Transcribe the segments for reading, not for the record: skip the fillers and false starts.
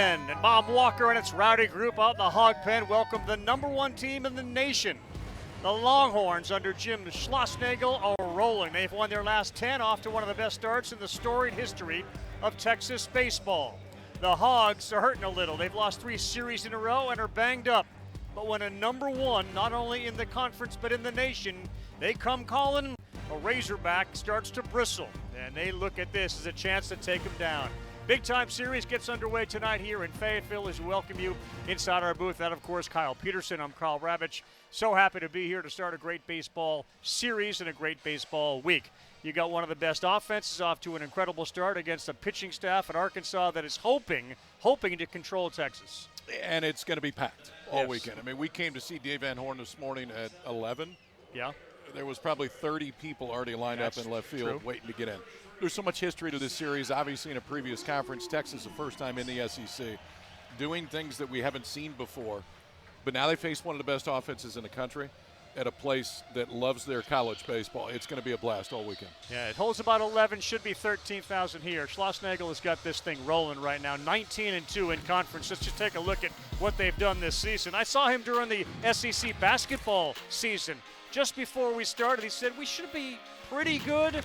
And Bob Walker and its rowdy group out in the hog pen welcome the #1 team in the nation. The Longhorns under Jim Schlossnagle are rolling. They've won their last 10, off to one of the best starts in the storied history of Texas baseball. The Hogs are hurting a little. They've lost 3 series in a row and are banged up. But when a #1, not only in the conference but in the nation, they come calling, a Razorback starts to bristle. And they look at this as a chance to take them down. Big time series gets underway tonight here in Fayetteville as we welcome you inside our booth. That, of course, Kyle Peterson. I'm Carl Ravitch. So happy to be here to start a great baseball series and a great baseball week. You got one of the best offenses off to an incredible start against a pitching staff at Arkansas that is hoping to control Texas. And it's going to be packed all weekend. I mean, we came to see Dave Van Horn this morning at 11. Yeah. There was probably 30 people already lined up in left field waiting to get in. There's so much history to this series. Obviously, in a previous conference, Texas, the first time in the SEC, doing things that we haven't seen before. But now they face one of the best offenses in the country at a place that loves their college baseball. It's going to be a blast all weekend. Yeah, it holds about 11, should be 13,000 here. Schlossnagle has got this thing rolling right now, 19-2 in conference. Let's just take a look at what they've done this season. I saw him during the SEC basketball season. Just before we started, he said, we should be pretty good.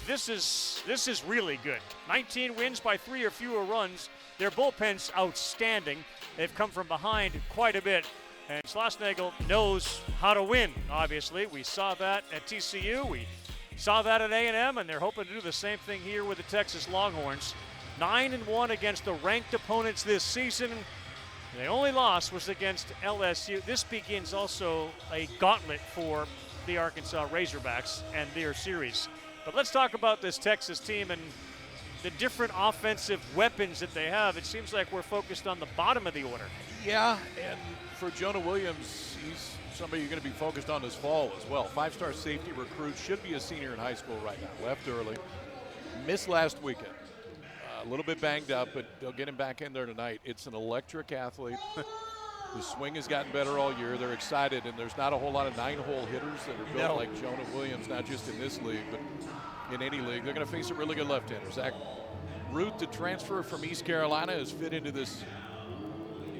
This is really good. 19 wins by 3 or fewer runs. Their bullpen's outstanding. They've come from behind quite a bit. And Schlossnagle knows how to win, obviously. We saw that at TCU. We saw that at A&M, and they're hoping to do the same thing here with the Texas Longhorns. 9-1 against the ranked opponents this season. The only loss was against LSU. This begins also a gauntlet for the Arkansas Razorbacks and their series. But let's talk about this Texas team and the different offensive weapons that they have. It seems like we're focused on the bottom of the order. Yeah, and for Jonah Williams, he's somebody you're going to be focused on this fall as well. 5-star safety recruit, should be a senior in high school right now. Left early, missed last weekend. A little bit banged up, but they'll get him back in there tonight. It's an electric athlete. The swing has gotten better all year. They're excited, and there's not a whole lot of 9-hole hitters that are built like Jonah Williams, not just in this league, but in any league. They're going to face a really good left-hander. Zack Root, the transfer from East Carolina, has fit into this.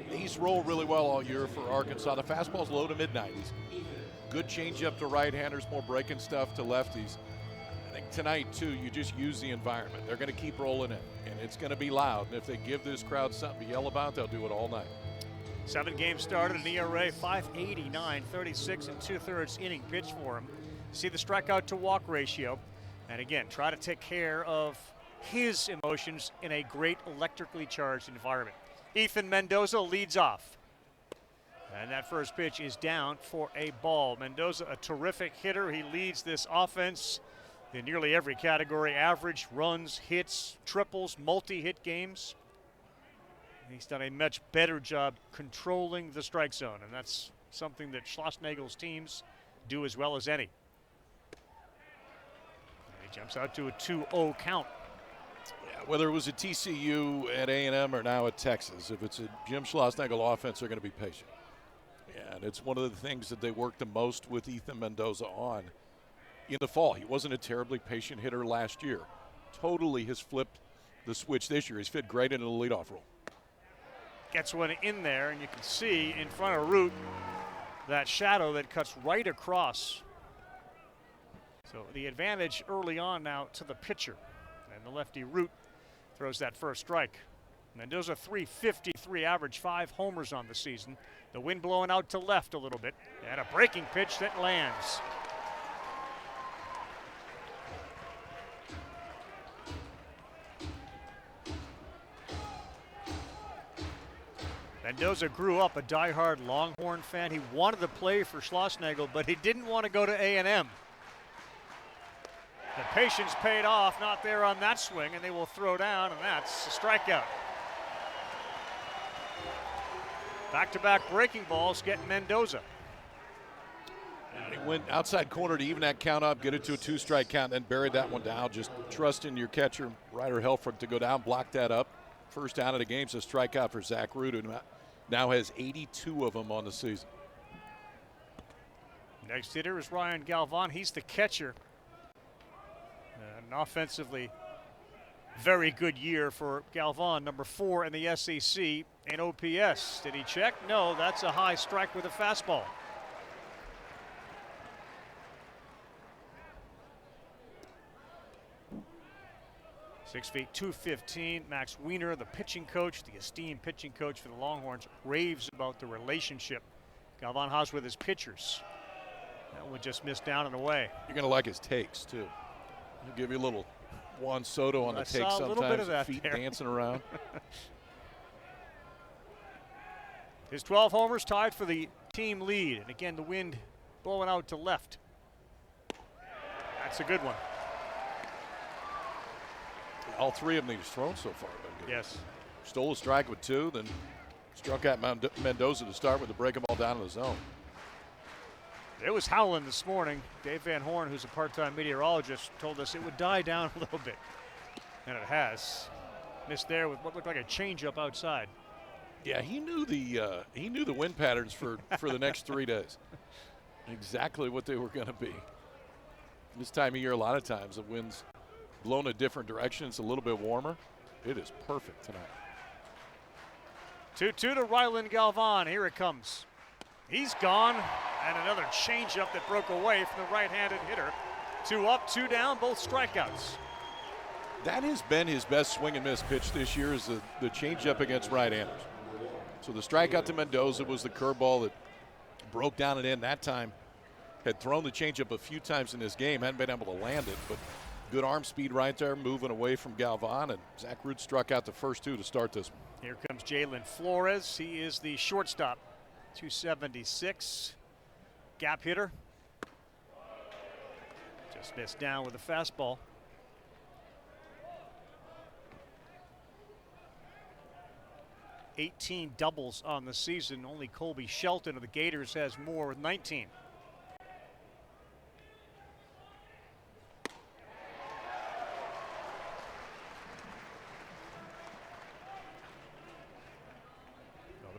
He's rolled really well all year for Arkansas. The fastball's low to mid-90s. Good changeup to right-handers, more breaking stuff to lefties. I think tonight, too, you just use the environment. They're going to keep rolling it, and it's going to be loud. And if they give this crowd something to yell about, they'll do it all night. 7 games started, an ERA 5.89, 36 2/3 inning pitch for him. See the strikeout to walk ratio. And again, try to take care of his emotions in a great electrically charged environment. Ethan Mendoza leads off. And that first pitch is down for a ball. Mendoza, a terrific hitter. He leads this offense in nearly every category: average, runs, hits, triples, multi-hit games. He's done a much better job controlling the strike zone, and that's something that Schlossnagle's teams do as well as any. And he jumps out to a 2-0 count. Yeah, whether it was at TCU, at A&M, or now at Texas, if it's a Jim Schlossnagle offense, they're going to be patient. Yeah, and it's one of the things that they worked the most with Ethan Mendoza on in the fall. He wasn't a terribly patient hitter last year. Totally has flipped the switch this year. He's fit great into the leadoff role. Gets one in there, and you can see in front of Root that shadow that cuts right across. So the advantage early on now to the pitcher. And the lefty Root throws that first strike. Mendoza, .353 average, 5 homers on the season. The wind blowing out to left a little bit. And a breaking pitch that lands. Mendoza grew up a diehard Longhorn fan. He wanted to play for Schlossnagle, but he didn't want to go to A&M. The patience paid off, not there on that swing, and they will throw down, and that's a strikeout. Back-to-back breaking balls get Mendoza. He went outside corner to even that count up, get it to a 2-strike count, then buried that one down. Just trusting your catcher, Ryder Helfrich, to go down, block that up. First down of the game's a strikeout for Zack Root, who now has 82 of them on the season. Next hitter is Ryan Galvan. He's the catcher. And offensively, very good year for Galvan, number 4 in the SEC in OPS. Did he check? No, that's a high strike with a fastball. Six feet 215. Max Wiener, the pitching coach, the esteemed pitching coach for the Longhorns, raves about the relationship Galvan has with his pitchers. That one just missed down and away. You're going to like his takes, too. He'll give you a little Juan Soto on the take sometimes. A little bit of that feet there. Dancing around. His 12 homers tied for the team lead. And again, the wind blowing out to left. That's a good one. All 3 of them he's thrown so far. Yes. Stole a strike with 2, then struck out Mendoza to start with to break them all down in the zone. It was howling this morning. Dave Van Horn, who's a part-time meteorologist, told us it would die down a little bit. And it has. Missed there with what looked like a changeup outside. Yeah, he knew the wind patterns for the next 3 days. Exactly what they were going to be. This time of year, a lot of times the wind's blown a different direction. It's a little bit warmer. It is perfect tonight. 2-2 to Ryland Galvan. Here it comes. He's gone. And another changeup that broke away from the right-handed hitter. 2 up, 2 down, both strikeouts. That has been his best swing and miss pitch this year, is the changeup against right-handers. So the strikeout to Mendoza was the curveball that broke down and in. That time had thrown the changeup a few times in this game, hadn't been able to land it, but good arm speed right there, moving away from Galvan, and Zack Root struck out the first 2 to start this one. Here comes Jalen Flores. He is the shortstop, 276. Gap hitter. Just missed down with a fastball. $18 doubles on the season. Only Colby Shelton of the Gators has more with 19.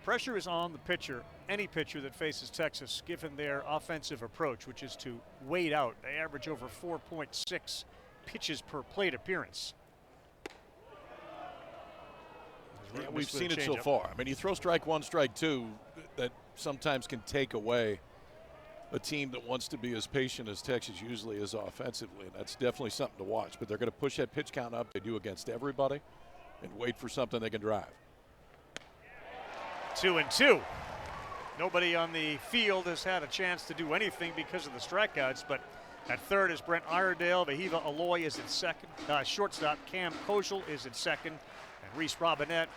Pressure is on the pitcher, any pitcher that faces Texas, given their offensive approach, which is to wait out. They average over 4.6 pitches per plate appearance. Yeah, we've seen it so far. I mean, you throw strike 1, strike 2, that sometimes can take away a team that wants to be as patient as Texas usually is offensively, and that's definitely something to watch. But they're going to push that pitch count up. They do against everybody, and wait for something they can drive. 2-2. Nobody on the field has had a chance to do anything because of the strikeouts, but at third is Brent Iredale. Vahiva Aloy is at second. Shortstop Cam Koschel is at second. And Reese Robinette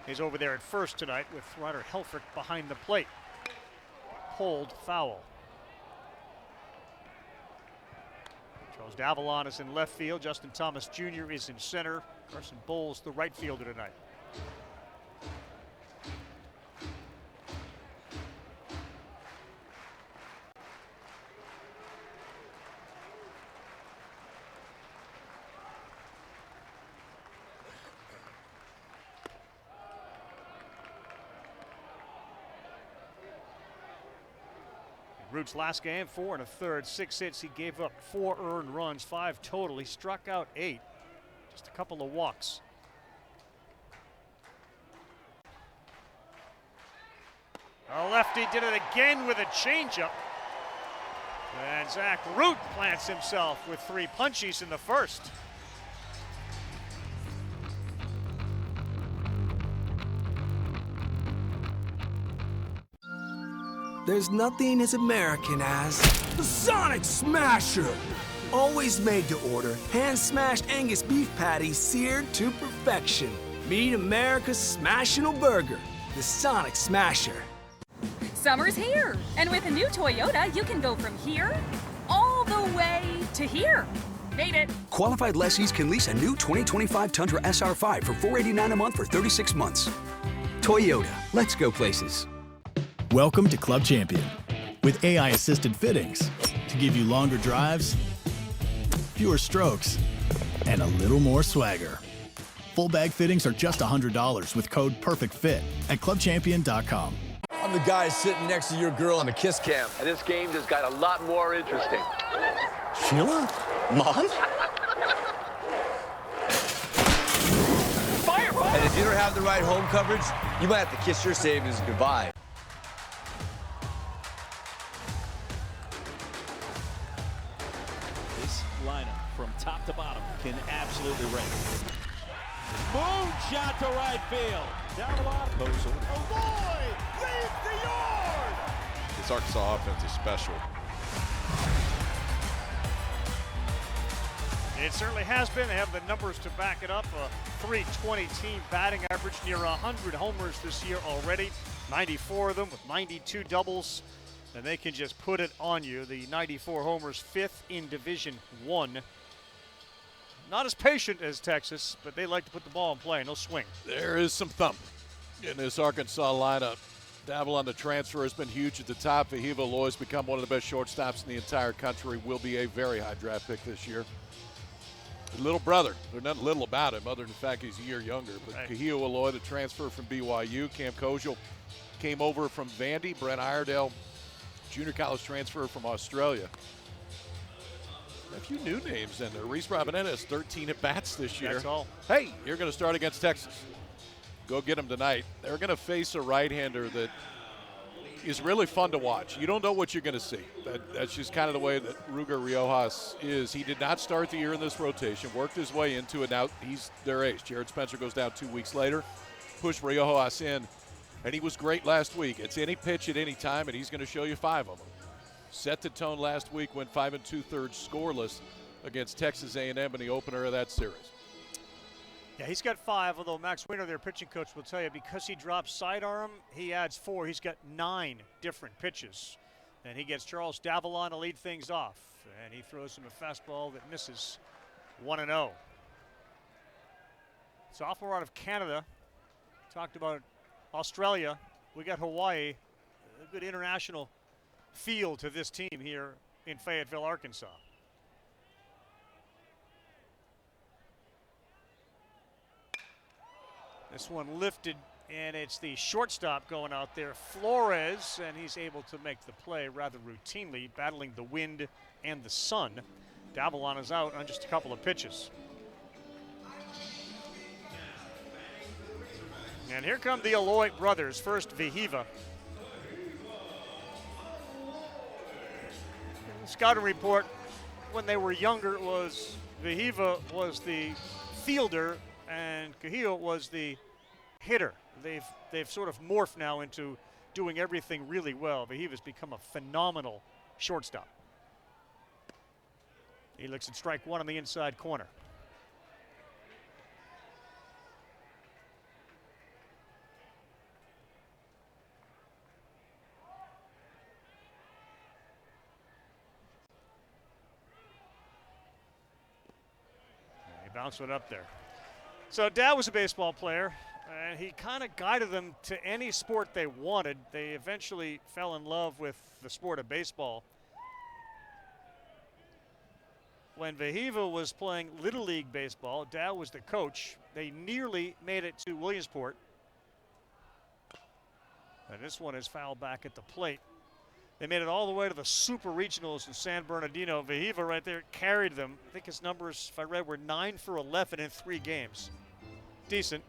is over there at first tonight with Ryder Helfrich behind the plate. Pulled foul. Charles Davalon is in left field. Justin Thomas Jr. is in center. Carson Bowles, the right fielder tonight. Root's last game, 4 1/3, 6 hits. He gave up 4 earned runs, 5 total. He struck out 8. Just a couple of walks. A lefty did it again with a changeup. And Zack Root plants himself with 3 punchies in the first. There's nothing as American as the Sonic Smasher. Always made to order, hand-smashed Angus beef patties seared to perfection. Meet America's Smashin'l Burger, the Sonic Smasher. Summer's here, and with a new Toyota, you can go from here all the way to here. Made it. Qualified lessees can lease a new 2025 Tundra SR5 for $489 a month for 36 months. Toyota, let's go places. Welcome to Club Champion, with AI-assisted fittings to give you longer drives, fewer strokes, and a little more swagger. Full bag fittings are just $100 with code PERFECTFIT at clubchampion.com. I'm the guy sitting next to your girl on the kiss cam. And this game just got a lot more interesting. Sheila? Mom? you don't have the right home coverage, you might have to kiss your savings goodbye. This lineup from top to bottom can absolutely ring. Moonshot to right field. Down the line. Avoid! Leaves the yard! This Arkansas offense is special. It certainly has been. They have the numbers to back it up. A .320 team batting average, near 100 homers this year already. 94 of them with 92 doubles. And they can just put it on you. The 94 homers, 5th in Division I. Not as patient as Texas, but they like to put the ball in play. No swing. There is some thump in this Arkansas lineup. Davila, the transfer, has been huge at the top. Vahiva Loy's become one of the best shortstops in the entire country. Will be a very high draft pick this year. Little brother, there's nothing little about him other than the fact he's a year younger. But right. Kahio Aloy, the transfer from BYU. Cam Kozel came over from Vandy. Brent Iredale, junior college transfer from Australia. A few new names in there. Reese Robinette has 13 at-bats this year. That's all. Hey, you're going to start against Texas. Go get them tonight. They're going to face a right-hander that is really fun to watch. You don't know what you're going to see. That's just kind of the way that Ruger Riojas is. He did not start the year in this rotation, worked his way into it. Now he's their ace. Jared Spencer goes down 2 weeks later. Pushed Riojas in, and he was great last week. It's any pitch at any time, and he's going to show you 5 of them. Set the tone last week, went 5 2/3 scoreless against Texas A&M in the opener of that series. Yeah, he's got 5, although Max Weiner, their pitching coach, will tell you because he drops sidearm, he adds 4. He's got 9 different pitches. And he gets Charles Davila to lead things off. And he throws him a fastball that misses 1-0. Sophomore out of Canada. Talked about Australia. We got Hawaii. A good international feel to this team here in Fayetteville, Arkansas. This one lifted, and it's the shortstop going out there, Flores, and he's able to make the play rather routinely, battling the wind and the sun. Davila is out on just a couple of pitches. And here come the Aloy brothers. First, Vahiva. Scouting report when they were younger was Vahiva was the fielder and Kahio was the hitter. They've sort of morphed now into doing everything really well. Vahiva's become a phenomenal shortstop. He looks at strike 1 on the inside corner. Bounce it up there. So Dad was a baseball player, and he kind of guided them to any sport they wanted. They eventually fell in love with the sport of baseball. When Vahiva was playing Little League baseball, Dad was the coach. They nearly made it to Williamsport. And this one is fouled back at the plate. They made it all the way to the Super Regionals in San Bernardino. Vahiva right there carried them. I think his numbers, if I read, were 9 for 11 in 3 games. Decent.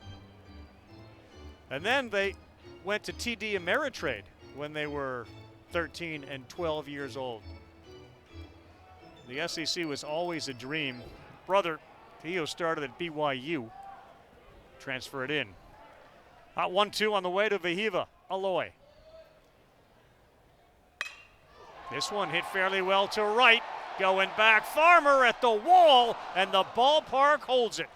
And then they went to TD Ameritrade when they were 13 and 12 years old. The SEC was always a dream. Brother, Theo started at BYU. Transferred in. Hot 1-2 on the way to Vahiva. Aloy. This one hit fairly well to right. Going back, Farmer at the wall, and the ballpark holds it.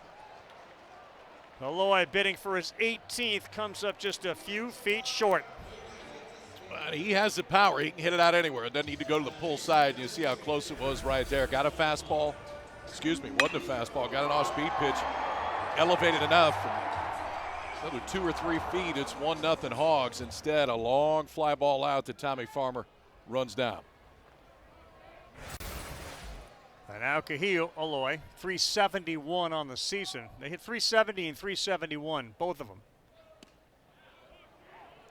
Aloy bidding for his 18th, comes up just a few feet short. He has the power. He can hit it out anywhere. It doesn't need to go to the pull side. You see how close it was right there. Got a fastball. Excuse me, wasn't a fastball. Got an off-speed pitch. Elevated enough. Another 2 or 3 feet. It's 1-0 Hogs. Instead, a long fly ball out to Tommy Farmer. Runs down. And now Kahio Aloy, 371 on the season. They hit 370 and 371, both of them.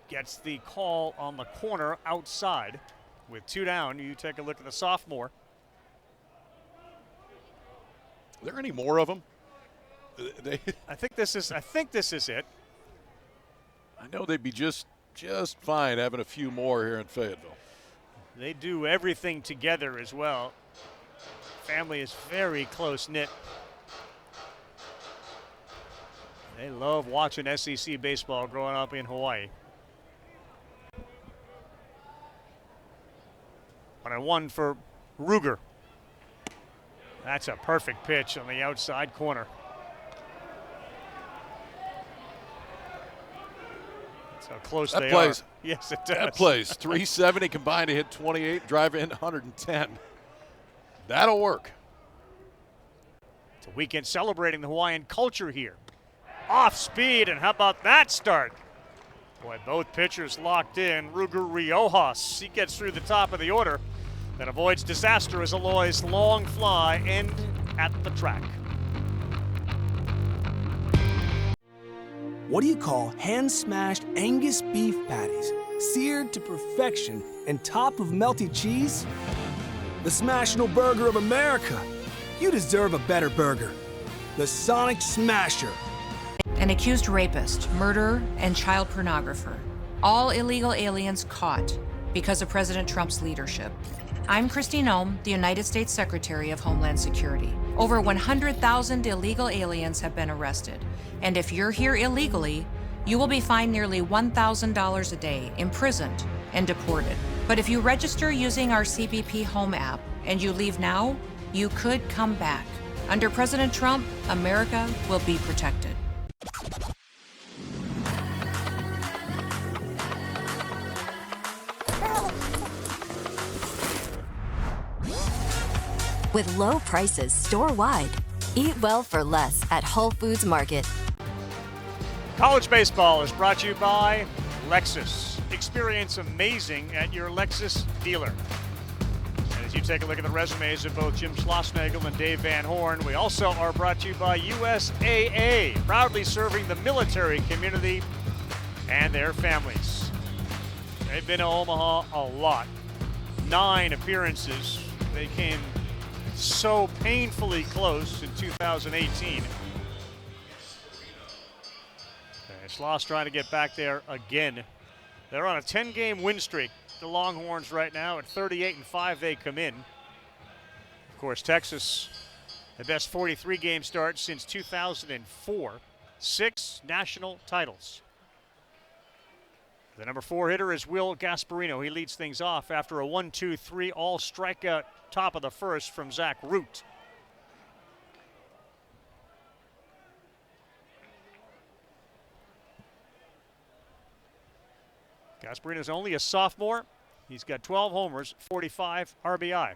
Gets the call on the corner outside with 2 down. You take a look at the sophomore. Are there any more of them? I think this is it. I know they'd be just fine having a few more here in Fayetteville. They do everything together as well. Family is very close-knit. They love watching SEC baseball growing up in Hawaii. 1-1 for Ruger. That's a perfect pitch on the outside corner. That's how close that they plays. are. Yes, it does. That plays. 370 combined to hit 28, drive in 110. That'll work. It's a weekend celebrating the Hawaiian culture here. Off speed, and how about that start? Boy, both pitchers locked in. Ruger Riojas, he gets through the top of the order and avoids disaster as Aloy's long fly end at the track. What do you call hand-smashed Angus beef patties, seared to perfection and topped with melty cheese? The Smashnal Burger of America. You deserve a better burger. The Sonic Smasher. An accused rapist, murderer, and child pornographer. All illegal aliens caught because of President Trump's leadership. I'm Christine Ohm, the United States Secretary of Homeland Security. Over 100,000 illegal aliens have been arrested. And if you're here illegally, you will be fined nearly $1,000 a day, imprisoned, and deported. But if you register using our CBP Home app and you leave now, you could come back. Under President Trump, America will be protected. With low prices store-wide, eat well for less at Whole Foods Market. College baseball is brought to you by Lexus. Experience amazing at your Lexus dealer. And as you take a look at the resumes of both Jim Schlossnagle and Dave Van Horn, we also are brought to you by USAA, proudly serving the military community and their families. They've been to Omaha a lot. 9 appearances. They came so painfully close in 2018. And Schloss trying to get back there again. They're on a 10-game win streak. The Longhorns right now at 38-5 they come in. Of course, Texas, the best 43-game start since 2004. 6 national titles. The number 4 hitter is Will Gasparino. He leads things off after a 1-2-3 all strikeout top of the first from Zack Root. Gasparino's only a sophomore. He's got 12 homers, 45 RBI.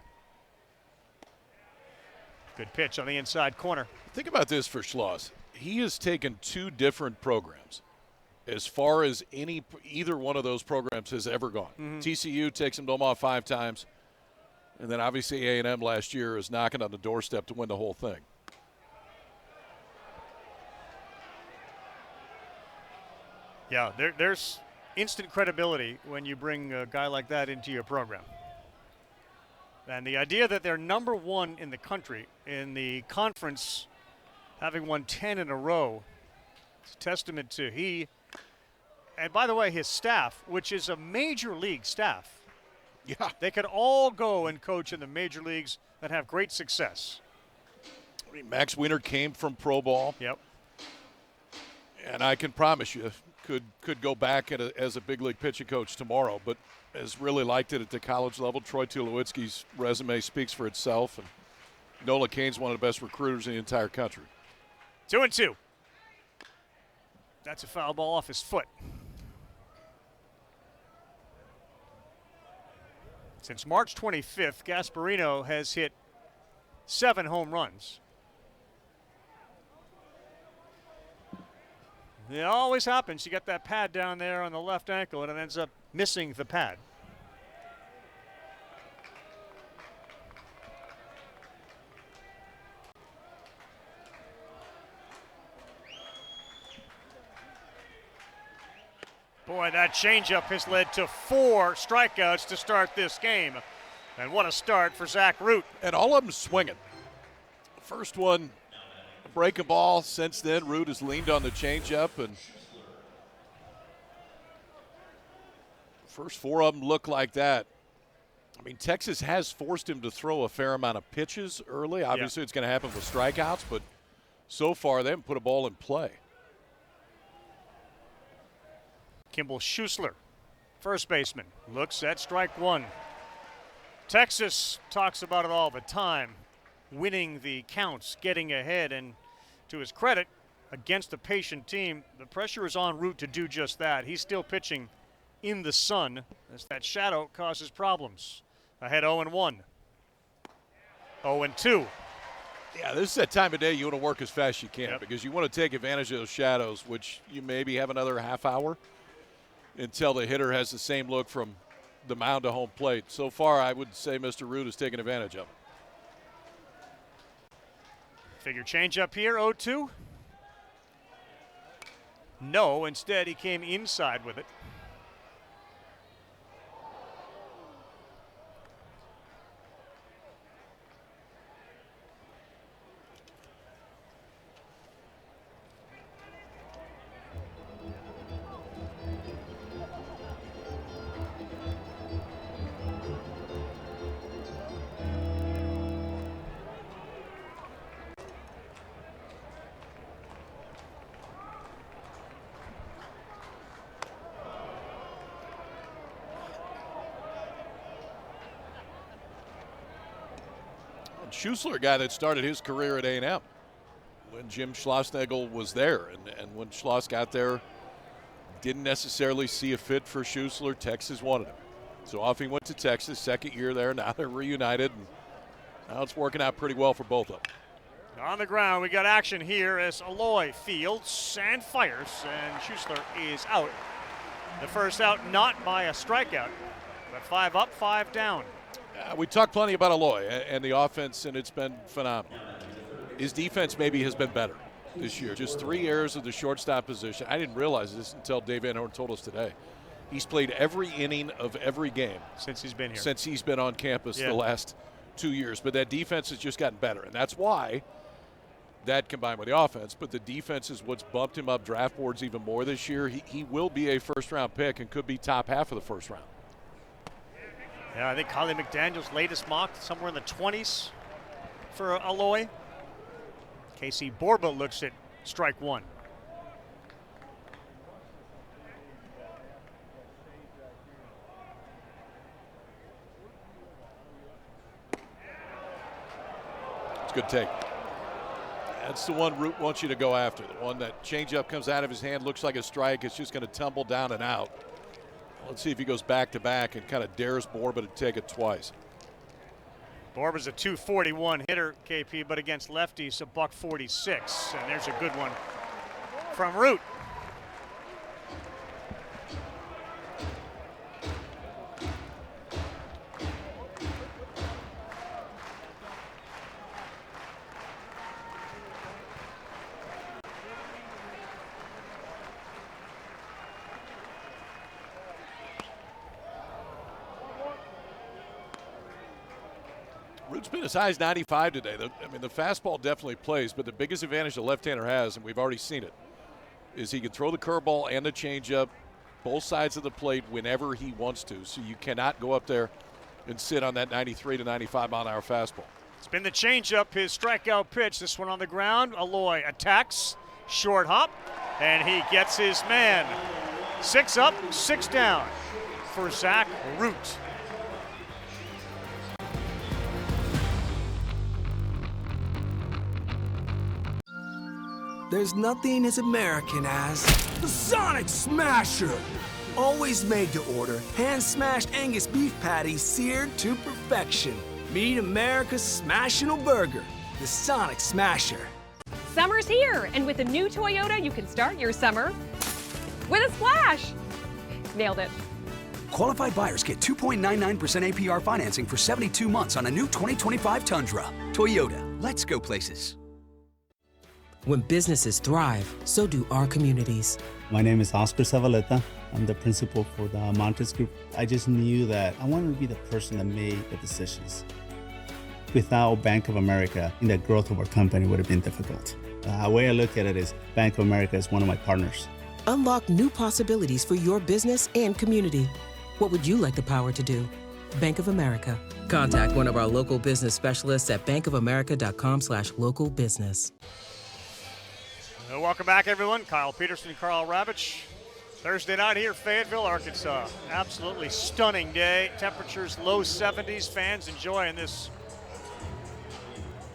Good pitch on the inside corner. Think about this for Schloss. He has taken 2 different programs as far as either one of those programs has ever gone. TCU takes him to Omaha 5 times, and then obviously A&M last year is knocking on the doorstep to win the whole thing. Yeah, there's instant credibility when you bring a guy like that into your program. And the idea that they're number 1 in the country in the conference, having won 10 in a row, it's a testament to he, and by the way, his staff, which is a major league staff. Yeah. They could all go and coach in the major leagues and have great success. I mean, Max Wiener came from pro ball. Yep. And I can promise you could go back as a big league pitching coach tomorrow, but has really liked it at the college level. Troy Tulowitzki's resume speaks for itself, and Nola Kane's one of the best recruiters in the entire country. 2-2. That's a foul ball off his foot. Since March 25th, Gasparino has hit 7 home runs. It always happens. You got that pad down there on the left ankle, and it ends up missing the pad. Boy, that changeup has led to 4 strikeouts to start this game. And what a start for Zack Root. And all of them swinging. First one, break a ball. Since then, Root has leaned on the changeup, and First 4 of them look like that. I mean, Texas has forced him to throw a fair amount of pitches early. Obviously, It's going to happen with strikeouts, but so far they haven't put a ball in play. Kimball Schuessler, first baseman, looks at strike one. Texas talks about it all the time, winning the counts, getting ahead, and to his credit, against a patient team, the pressure is on Root to do just that. He's still pitching in the sun as that shadow causes problems. Ahead 0-1. 0-2. Yeah, this is that time of day you want to work as fast as you can because you want to take advantage of those shadows, which you maybe have another half hour until the hitter has the same look from the mound to home plate. So far, I would say Mr. Root is taking advantage of it. Figure change up here, 0-2. No, instead he came inside with it. Schuessler, a guy that started his career at A&M when Jim Schlossnagle was there. And when Schloss got there, didn't necessarily see a fit for Schuessler. Texas wanted him. So off he went to Texas, second year there. Now they're reunited. And now it's working out pretty well for both of them. On the ground, we got action here as Aloy fields and fires, and Schuessler is out. The first out not by a strikeout, but 5 up, 5 down. We talked plenty about Aloy and the offense, and it's been phenomenal. His defense maybe has been better this year. Just 3 errors of the shortstop position. I didn't realize this until Dave Van Horn told us today. He's played every inning of every game. Since he's been here. Since he's been on campus the last 2 years. But that defense has just gotten better, and that's why that combined with the offense. But the defense is what's bumped him up draft boards even more this year. He will be a first-round pick and could be top half of the first round. Yeah, I think Kylie McDaniel's latest mock somewhere in the 20s for Aloy. Casey Borba looks at strike one. It's a good take. That's the one Root wants you to go after. The one that changeup comes out of his hand, looks like a strike. It's just going to tumble down and out. Let's see if he goes back-to-back and kind of dares Borba to take it twice. Borba's a .241 hitter, KP, but against lefties, a .146. And there's a good one from Root. Root's been as high as 95 today. The fastball definitely plays, but the biggest advantage the left-hander has, and we've already seen it, is he can throw the curveball and the changeup both sides of the plate whenever he wants to. So you cannot go up there and sit on that 93 to 95 mile-an-hour fastball. It's been the changeup, his strikeout pitch. This one on the ground. Aloy attacks, short hop, and he gets his man. 6 up, 6 down for Zack Root. There's nothing as American as the Sonic Smasher. Always made to order, hand-smashed Angus beef patties seared to perfection. Meet America's Smashin'll burger, the Sonic Smasher. Summer's here, and with the new Toyota, you can start your summer with a splash. Nailed it. Qualified buyers get 2.99% APR financing for 72 months on a new 2025 Tundra. Toyota, let's go places. When businesses thrive, so do our communities. My name is Oscar Zavaleta. I'm the principal for the Montes Group. I just knew that I wanted to be the person that made the decisions. Without Bank of America, the growth of our company would have been difficult. The way I look at it is Bank of America is one of my partners. Unlock new possibilities for your business and community. What would you like the power to do? Bank of America. Contact one of our local business specialists at bankofamerica.com/local business. Welcome back, everyone. Kyle Peterson, Carl Ravitch. Thursday night here, Fayetteville, Arkansas. Absolutely stunning day. Temperatures low 70s. Fans enjoying this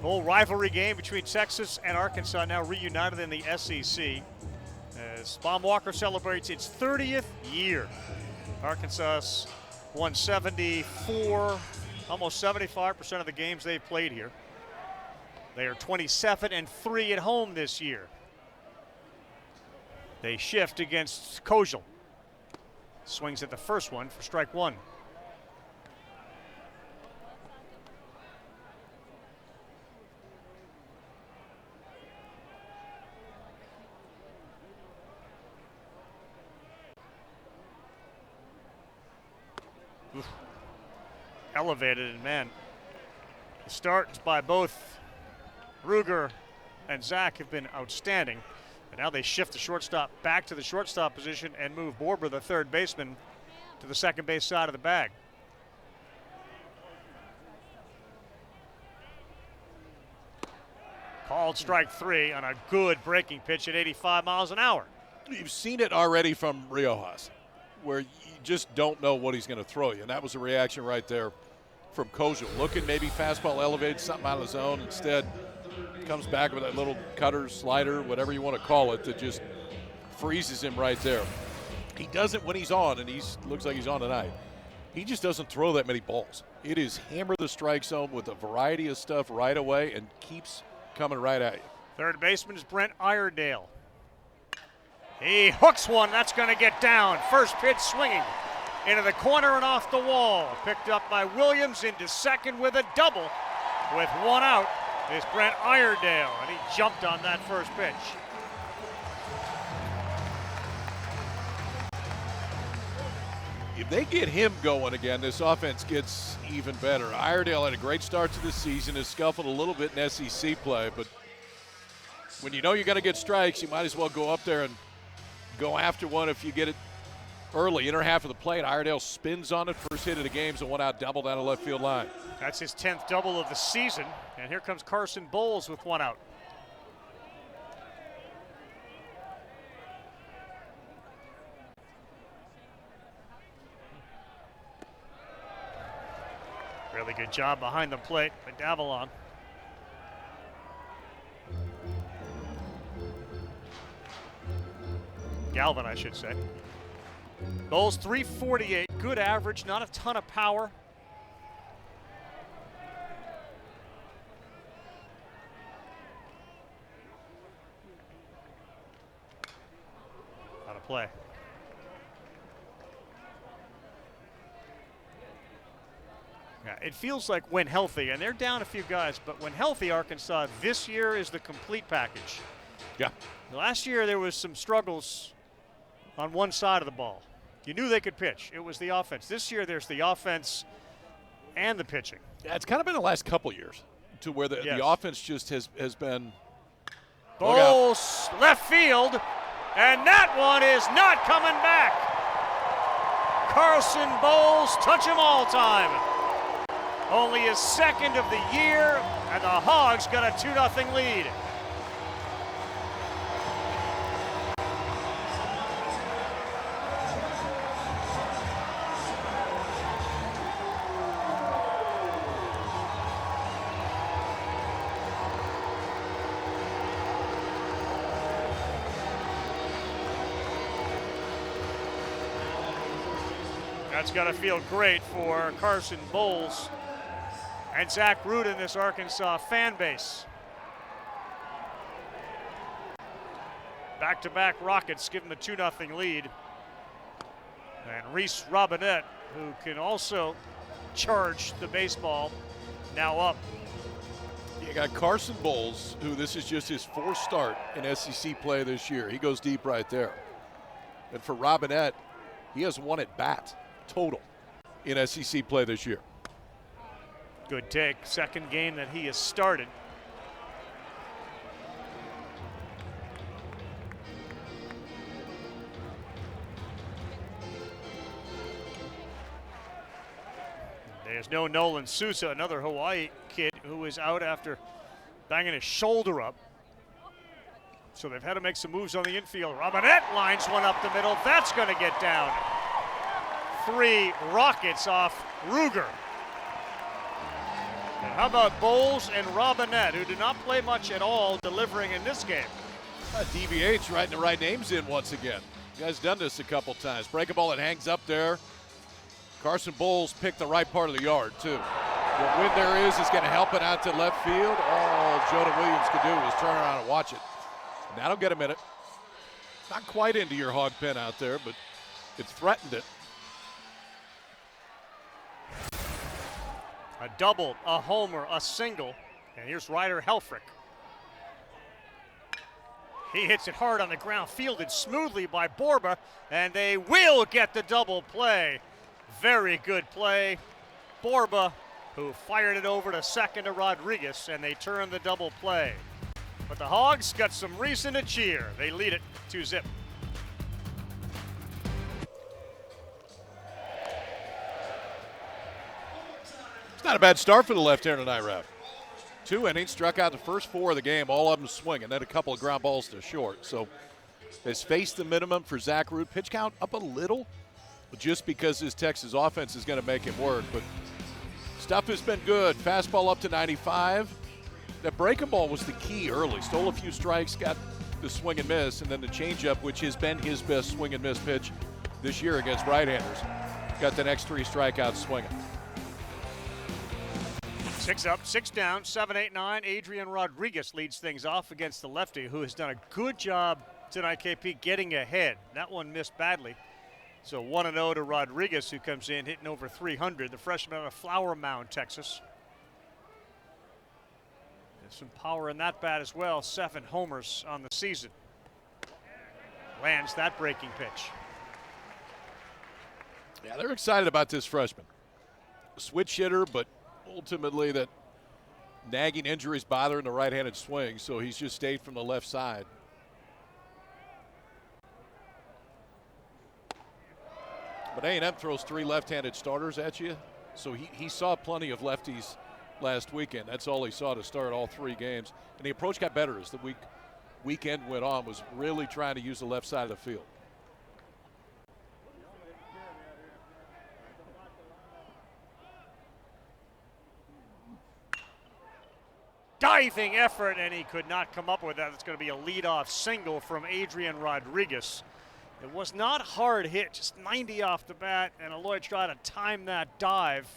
whole rivalry game between Texas and Arkansas, now reunited in the SEC. As Baum Walker celebrates its 30th year. Arkansas won 74, almost 75% of the games they've played here. They are 27-3 at home this year. They shift against Kojal. Swings at the first one for strike one. Oof. Elevated, and man, the starts by both Ruger and Zack have been outstanding. And now they shift the shortstop back to the shortstop position and move Borber, the third baseman, to the second base side of the bag. Called strike three on a good breaking pitch at 85 miles an hour. You've seen it already from Riojas, where you just don't know what he's going to throw you. And that was a reaction right there from Kojal. Looking maybe fastball elevated, something out of his own. Instead, comes back with that little cutter, slider, whatever you want to call it, that just freezes him right there. He doesn't when he's on, and looks like he's on tonight. He just doesn't throw that many balls. It is hammer the strike zone with a variety of stuff right away and keeps coming right at you. Third baseman is Brent Iredale. He hooks one. That's going to get down. First pitch swinging into the corner and off the wall. Picked up by Williams into second with a double. With one out is Brent Iredale, and he jumped on that first pitch. If they get him going again, this offense gets even better. Iredale had a great start to the season, has scuffled a little bit in SEC play, but when you know you're going to get strikes, you might as well go up there and go after one if you get it early. Inner half of the plate, Iredale spins on it, first hit of the game's a one-out double down the left field line. That's his 10th double of the season, and here comes Carson Bowles with one out. Really good job behind the plate by Davalon. Galvin, I should say. Bowles 348, good average, not a ton of power. Out of play. Yeah, it feels like when healthy, and they're down a few guys, but when healthy, Arkansas this year is the complete package. Yeah. Last year there was some struggles on one side of the ball. You knew they could pitch. It was the offense. This year there's the offense and the pitching. Yeah, it's kind of been the last couple years to where the offense just has been. Bowles left field, and that one is not coming back. Carson Bowles, touch him all time. Only his second of the year, and the Hogs got a 2-0 lead. That's got to feel great for Carson Bowles and Zack Root in this Arkansas fan base. Back-to-back Rockets give them a 2-0 lead. And Reese Robinette, who can also charge the baseball, now up. You got Carson Bowles, who this is just his fourth start in SEC play this year. He goes deep right there. And for Robinette, he has one at bat total in SEC play this year. Good take. Second game that he has started. There's no Nolan Sousa, another Hawaii kid who is out after banging his shoulder up. So they've had to make some moves on the infield. Robinette lines one up the middle. That's going to get down. 3 rockets off Ruger. And how about Bowles and Robinette, who did not play much at all, delivering in this game? DVH writing the right names in once again. You guys done this a couple times. Break a ball that hangs up there. Carson Bowles picked the right part of the yard, too. The wind there is going to help it out to left field. All Jonah Williams could do was turn around and watch it. And that'll get a minute. Not quite into your hog pen out there, but it threatened it. A double, a homer, a single. And here's Ryder Helfrich. He hits it hard on the ground, fielded smoothly by Borba, and they will get the double play. Very good play. Borba, who fired it over to second to Rodriguez, and they turn the double play. But the Hogs got some reason to cheer. They lead it 2-0. It's not a bad start for the left-hander tonight, Rap. 2 innings, struck out the first 4 of the game, all of them swinging, then a couple of ground balls to short. So has faced the minimum for Zack Root. Pitch count up a little, just because his Texas offense is going to make him work. But stuff has been good. Fastball up to 95. That breaking ball was the key early. Stole a few strikes, got the swing and miss, and then the changeup, which has been his best swing and miss pitch this year against right-handers. Got the next 3 strikeouts swinging. 6 up, 6 down, 7, 8, 9. Adrian Rodriguez leads things off against the lefty, who has done a good job tonight, KP, getting ahead. That one missed badly. So 1-0 to Rodriguez, who comes in hitting over 300. The freshman out of Flower Mound, Texas. There's some power in that bat as well. 7 homers on the season. Lands that breaking pitch. Yeah, they're excited about this freshman. Switch hitter, but ultimately that nagging injuries bothering the right-handed swing, so he's just stayed from the left side. But A&M throws 3 left-handed starters at you, so he saw plenty of lefties last weekend. That's all he saw to start all 3 games. And the approach got better as the weekend went on, was really trying to use the left side of the field. Diving effort, and he could not come up with that. It's going to be a leadoff single from Adrian Rodriguez. It was not hard hit, just 90 off the bat, and Aloy tried to time that dive,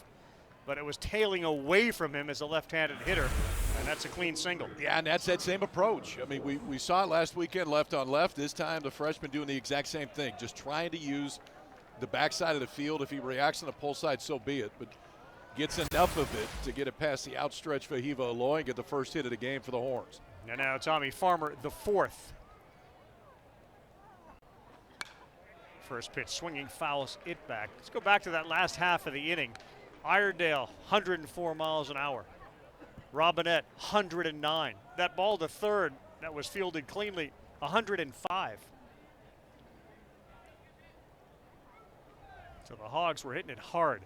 but it was tailing away from him as a left-handed hitter, and that's a clean single. Yeah, and that's that same approach. I mean, we saw it last weekend, left on left. This time the freshman doing the exact same thing, just trying to use the backside of the field. If he reacts on the pull side, so be it, but gets enough of it to get it past the outstretched Fahiva Aloy and get the first hit of the game for the Horns. And now Tommy Farmer, the 4th. First pitch swinging, fouls it back. Let's go back to that last half of the inning. Iredale, 104 miles an hour. Robinette, 109. That ball to third that was fielded cleanly, 105. So the Hogs were hitting it hard.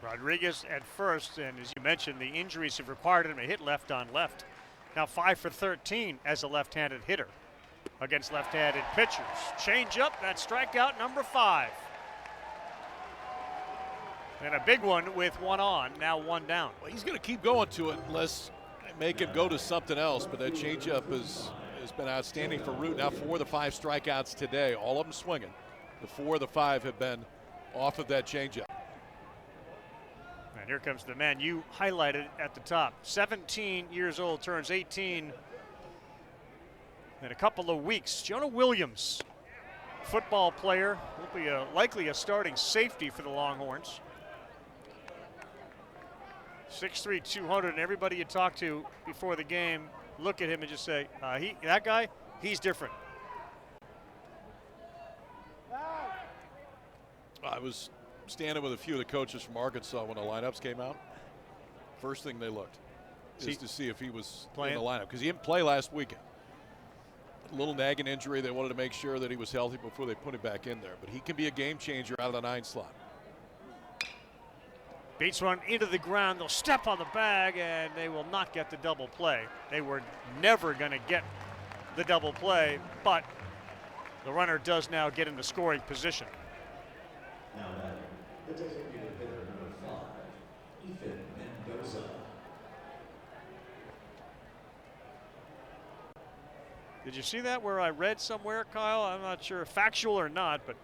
Rodriguez at first, and as you mentioned, the injuries have required him to hit left on left. Now 5 for 13 as a left-handed hitter against left-handed pitchers. Change up, that strikeout number 5. And a big one with 1 on, now 1 down. Well, he's going to keep going to it unless they make him go to something else, but that changeup has been outstanding for Root. Now 4 of the 5 strikeouts today, all of them swinging. The 4 of the 5 have been off of that changeup. And here comes the man you highlighted at the top. 17 years old, turns 18 in a couple of weeks. Jonah Williams, football player, will be likely a starting safety for the Longhorns. 6'3", 200, and everybody you talk to before the game look at him and just say, that guy, he's different. I was standing with a few of the coaches from Arkansas when the lineups came out. First thing they looked is to see if he was playing in the lineup, because he didn't play last weekend. A little nagging injury. They wanted to make sure that he was healthy before they put him back in there. But he can be a game changer out of the 9 slot. Beats one into the ground. They'll step on the bag, and they will not get the double play. They were never going to get the double play, but the runner does now get into scoring position. Now batting, the designated hitter number 5, Ethan Mendoza. Did you see that where I read somewhere, Kyle? I'm not sure, factual or not, but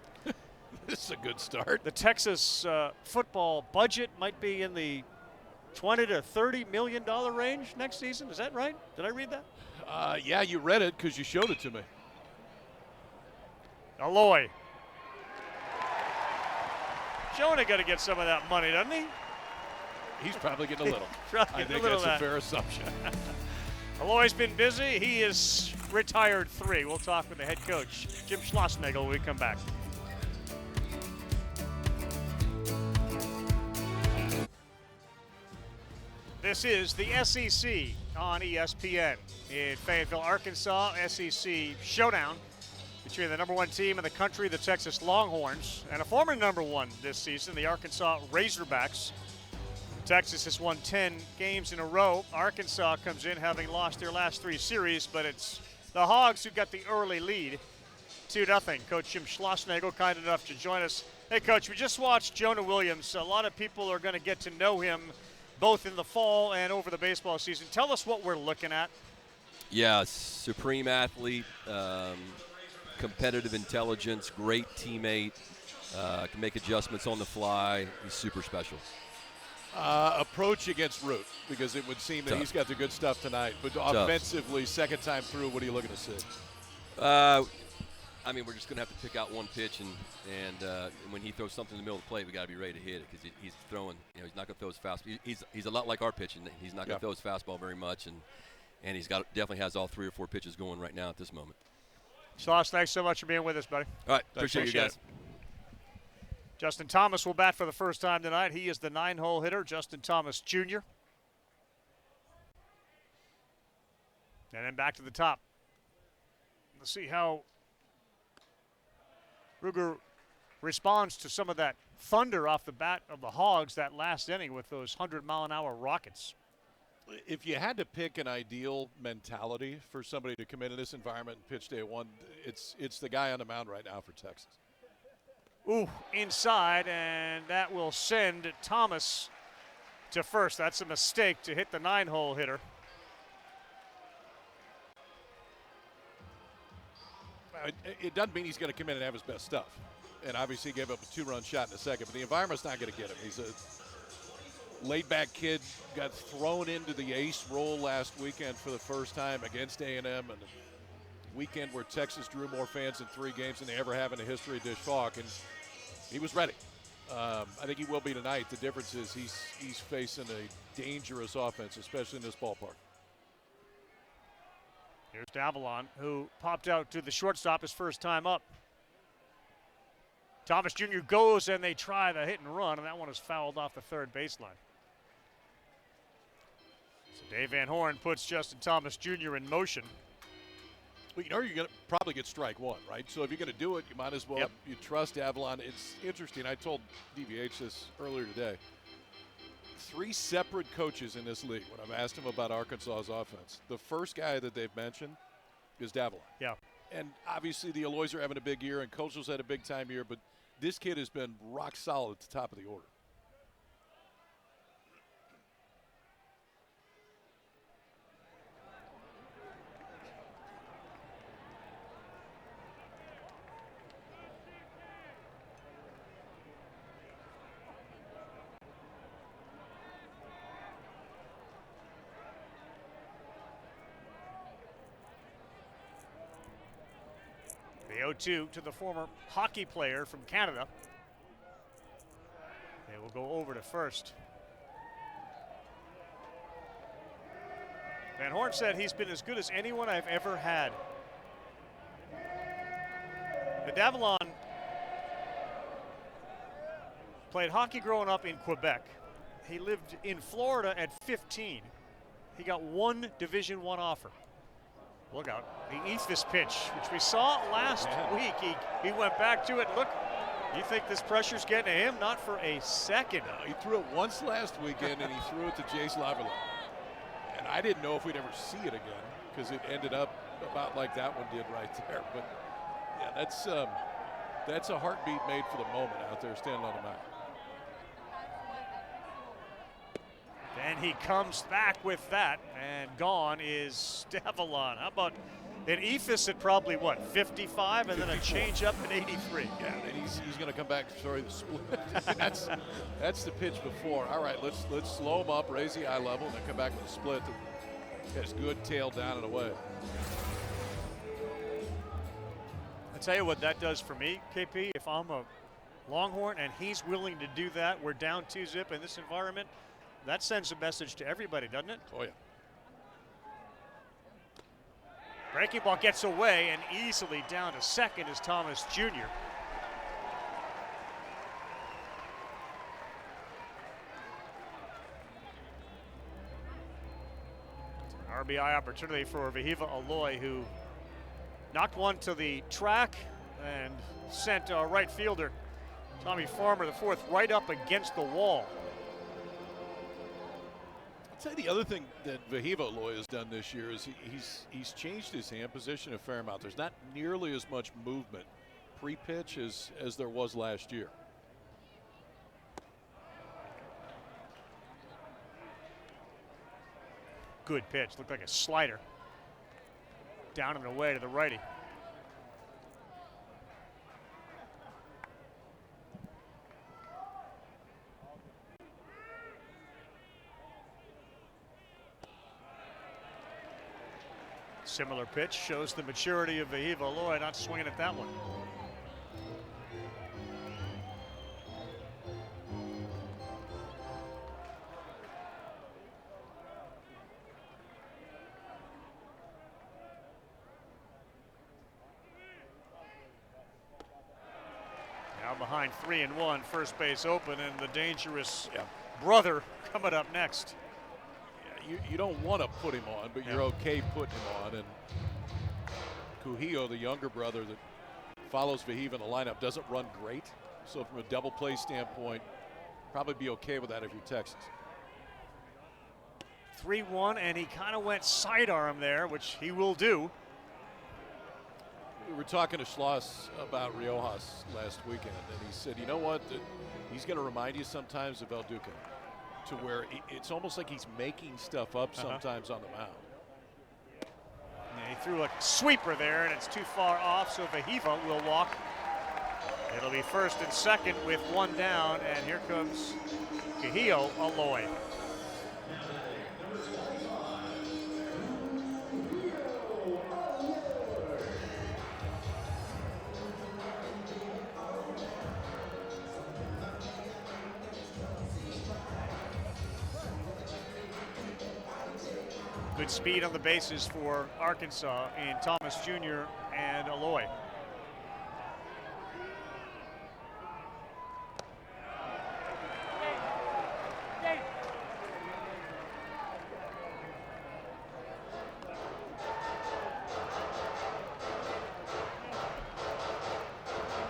this is a good start. The Texas football budget might be in the $20 to $30 million range next season. Is that right? Did I read that? Yeah, you read it because you showed it to me. Aloy. Jonah got to get some of that money, doesn't he? He's probably getting a little. I think that's a fair assumption. Aloy's been busy. He is retired 3. We'll talk with the head coach, Jim Schlossnagle, when we come back. This is the SEC on ESPN. In Fayetteville, Arkansas, SEC showdown between the number 1 team in the country, the Texas Longhorns, and a former number 1 this season, the Arkansas Razorbacks. Texas has won 10 games in a row. Arkansas comes in having lost their last 3 series, but it's the Hogs who got the early lead, 2-0. Coach Jim Schlossnagle kind enough to join us. Hey, Coach, we just watched Jonah Williams. A lot of people are going to get to know him both in the fall and over the baseball season. Tell us what we're looking at. Yeah, supreme athlete, competitive intelligence, great teammate, can make adjustments on the fly. He's super special. Approach against Root, because it would seem that he's got the good stuff tonight. But offensively, second time through, what are you looking to see? I mean, we're just going to have to pick out one pitch, and when he throws something in the middle of the plate, we got to be ready to hit it, because he's throwing. You know, he's not going to throw his fastball. He's a lot like our pitching. He's not going to throw his fastball very much, and he's definitely has all 3 or 4 pitches going right now at this moment. Schloss, thanks so much for being with us, buddy. All right, appreciate you guys. Justin Thomas will bat for the first time tonight. He is the 9-hole hitter, Justin Thomas Jr. And then back to the top. Let's see how Ruger responds to some of that thunder off the bat of the Hogs that last inning with those 100-mile-an-hour rockets. If you had to pick an ideal mentality for somebody to come into this environment and pitch day 1, it's the guy on the mound right now for Texas. Ooh, inside, and that will send Thomas to first. That's a mistake to hit the 9-hole hitter. It doesn't mean he's going to come in and have his best stuff. And obviously he gave up a 2-run shot in the second, but the environment's not going to get him. He's a laid-back kid, got thrown into the ace role last weekend for the first time against A&M, and a weekend where Texas drew more fans in 3 games than they ever have in the history of Dish Falk, and he was ready. I think he will be tonight. The difference is he's facing a dangerous offense, especially in this ballpark. Here's Davalon, who popped out to the shortstop his first time up. Thomas Jr. goes, and they try the hit and run, and that one is fouled off the third baseline. So Dave Van Horn puts Justin Thomas Jr. in motion. Well, you know you're going to probably get strike 1, right? So if you're going to do it, you might as well you trust Avalon. It's interesting. I told DVH this earlier today. 3 separate coaches in this league when I've asked them about Arkansas's offense. The first guy that they've mentioned is Davalon. Yeah. And obviously the Aloys are having a big year, and Kojal's had a big time year, but this kid has been rock solid at the top of the order. The 0-2 to the former hockey player from Canada. They will go over to first. Van Horn said he's been as good as anyone I've ever had. The Davalon Played hockey growing up in Quebec. He lived in Florida at 15. He got one Division I offer. Look out, the Ephus pitch, which we saw last week. He went back to it. Look, you think this pressure's getting to him? Not for a second. No, he threw it once last weekend, and he threw it to Jace Lavalette. And I didn't know if we'd ever see it again, because it ended up about like that one did right there. But yeah, that's a heartbeat made for the moment out there standing on the mound. And he comes back with that, and gone is Davalon. How about an Ephus at probably, what, 55, and then a change up at 83? Yeah, and he's going to come back to throw the split. that's the pitch before. All right, let's slow him up, raise the eye level, and then come back with a split that gets good tail down and away. I'll tell you what that does for me, KP. If I'm a Longhorn and he's willing to do that, we're down 2-zip in this environment. That sends a message to everybody, doesn't it? Oh, yeah. Breaking ball gets away, and easily down to second is Thomas Jr. An RBI opportunity for Vahiva Aloy, who knocked one to the track and sent right fielder Tommy Farmer, the fourth, right up against the wall. I'd say the other thing that Vahiva Aloy has done this year is he's changed his hand position a fair amount. There's not nearly as much movement pre-pitch as there was last year. Good pitch, looked like a slider. Down and away to the righty. Similar pitch, shows the maturity of Vahiva Aloy, not swinging at that one. Now behind 3-1, first base open, and the dangerous brother coming up next. You don't want to put him on, but you're okay putting him on. And Kuhio, the younger brother that follows Vahiva in the lineup, doesn't run great. So from a double play standpoint, probably be okay with that if you're Texas. 3-1, and he kind of went sidearm there, which he will do. We were talking to Schloss about Riojas last weekend, and he said, you know what, he's going to remind you sometimes of El Duque, to where it's almost like he's making stuff up sometimes on the mound. Yeah, he threw a sweeper there, and it's too far off, so Vahiva will walk. It'll be first and second with one down, and here comes Kuhio Aloy. Good speed on the bases for Arkansas in Thomas Jr. and Aloy.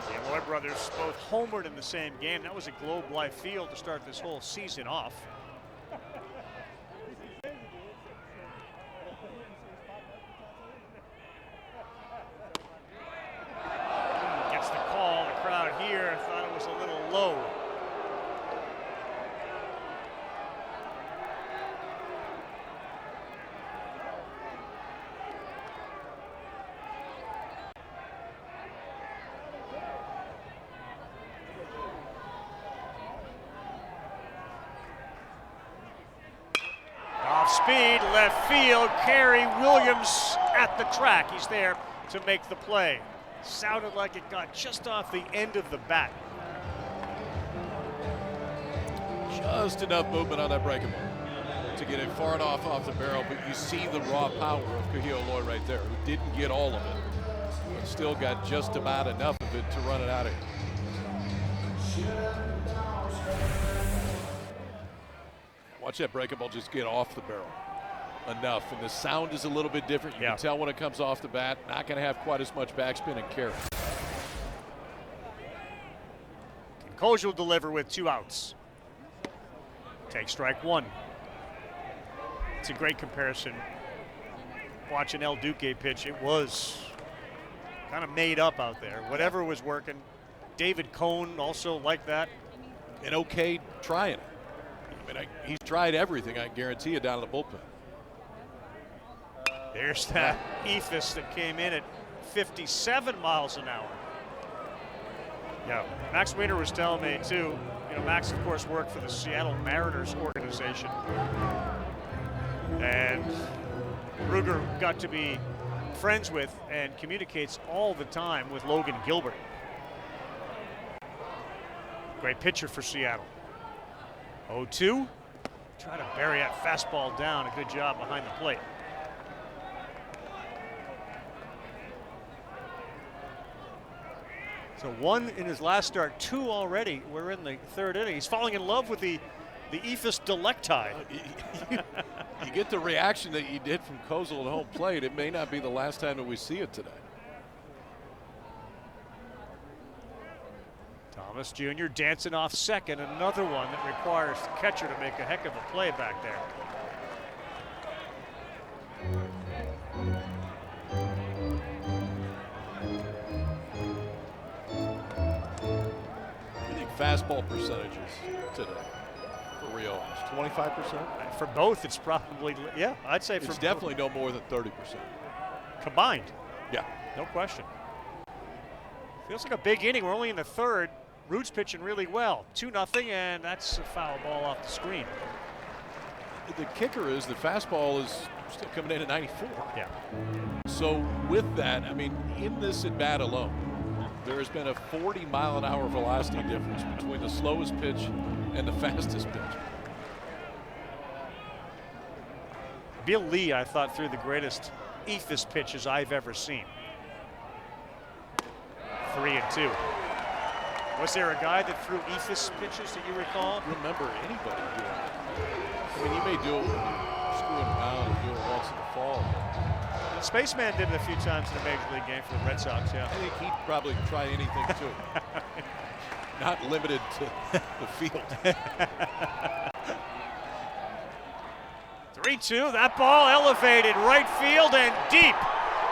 The Aloy brothers both homered in the same game. That was a Globe Life Field to start this whole season off. Speed, left field, Kerry Williams at the track. He's there to make the play. Sounded like it got just off the end of the bat. Just enough movement on that breaking ball to get it far enough off the barrel, but you see the raw power of Kuhio Aloy right there, who didn't get all of it, but still got just about enough of it to run it out of here. Watch that breaking ball just get off the barrel enough, and the sound is a little bit different. You can tell when it comes off the bat. Not going to have quite as much backspin and carry. Koji will deliver with 2 outs. Take strike 1. It's a great comparison. Watching El Duque pitch, it was kind of made up out there. Whatever was working. David Cohn also like that. And okay trying it. I mean, he's tried everything, I guarantee you, down in the bullpen. There's that Ephus that came in at 57 miles an hour. Yeah, Max Weiner was telling me too. You know, Max, of course, worked for the Seattle Mariners organization. And Ruger got to be friends with and communicates all the time with Logan Gilbert. Great pitcher for Seattle. 0-2. Try to bury that fastball down. A good job behind the plate. So 1 in his last start, 2 already. We're in the 3rd inning. He's falling in love with the Ephus Delecti. You get the reaction that you did from Kozul at home plate. It may not be the last time that we see it today. Thomas Jr. dancing off second. Another one that requires the catcher to make a heck of a play back there. Fastball percentages today for Rio. 25%? For both, it's probably, yeah, I'd say it's definitely no more than 30%. Combined. Yeah. No question. Feels like a big inning. We're only in the 3rd. Root's pitching really well. 2-0, and that's a foul ball off the screen. The kicker is the fastball is still coming in at 94. Yeah. So with that, I mean, in this at bat alone, there has been a 40-mile-an-hour velocity difference between the slowest pitch and the fastest pitch. Bill Lee, I thought, threw the greatest Ephus pitches I've ever seen. 3-2. Was there a guy that threw Ephus pitches that you recall? Remember anybody doing it? I mean, you may do it when you're screwing around and do it once in the fall. Spaceman did it a few times in a major league game for the Red Sox, yeah. I think he'd probably try anything too. Not limited to the field. 3-2, that ball elevated right field and deep.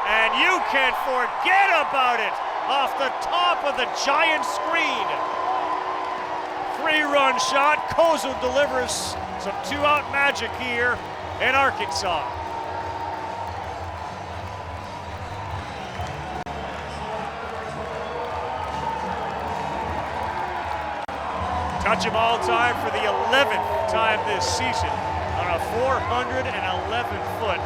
And you can forget about it off the top of the giant screen. 3-run shot. Kozul delivers some 2-out magic here in Arkansas. Touch him all time for the 11th time this season on a 411-foot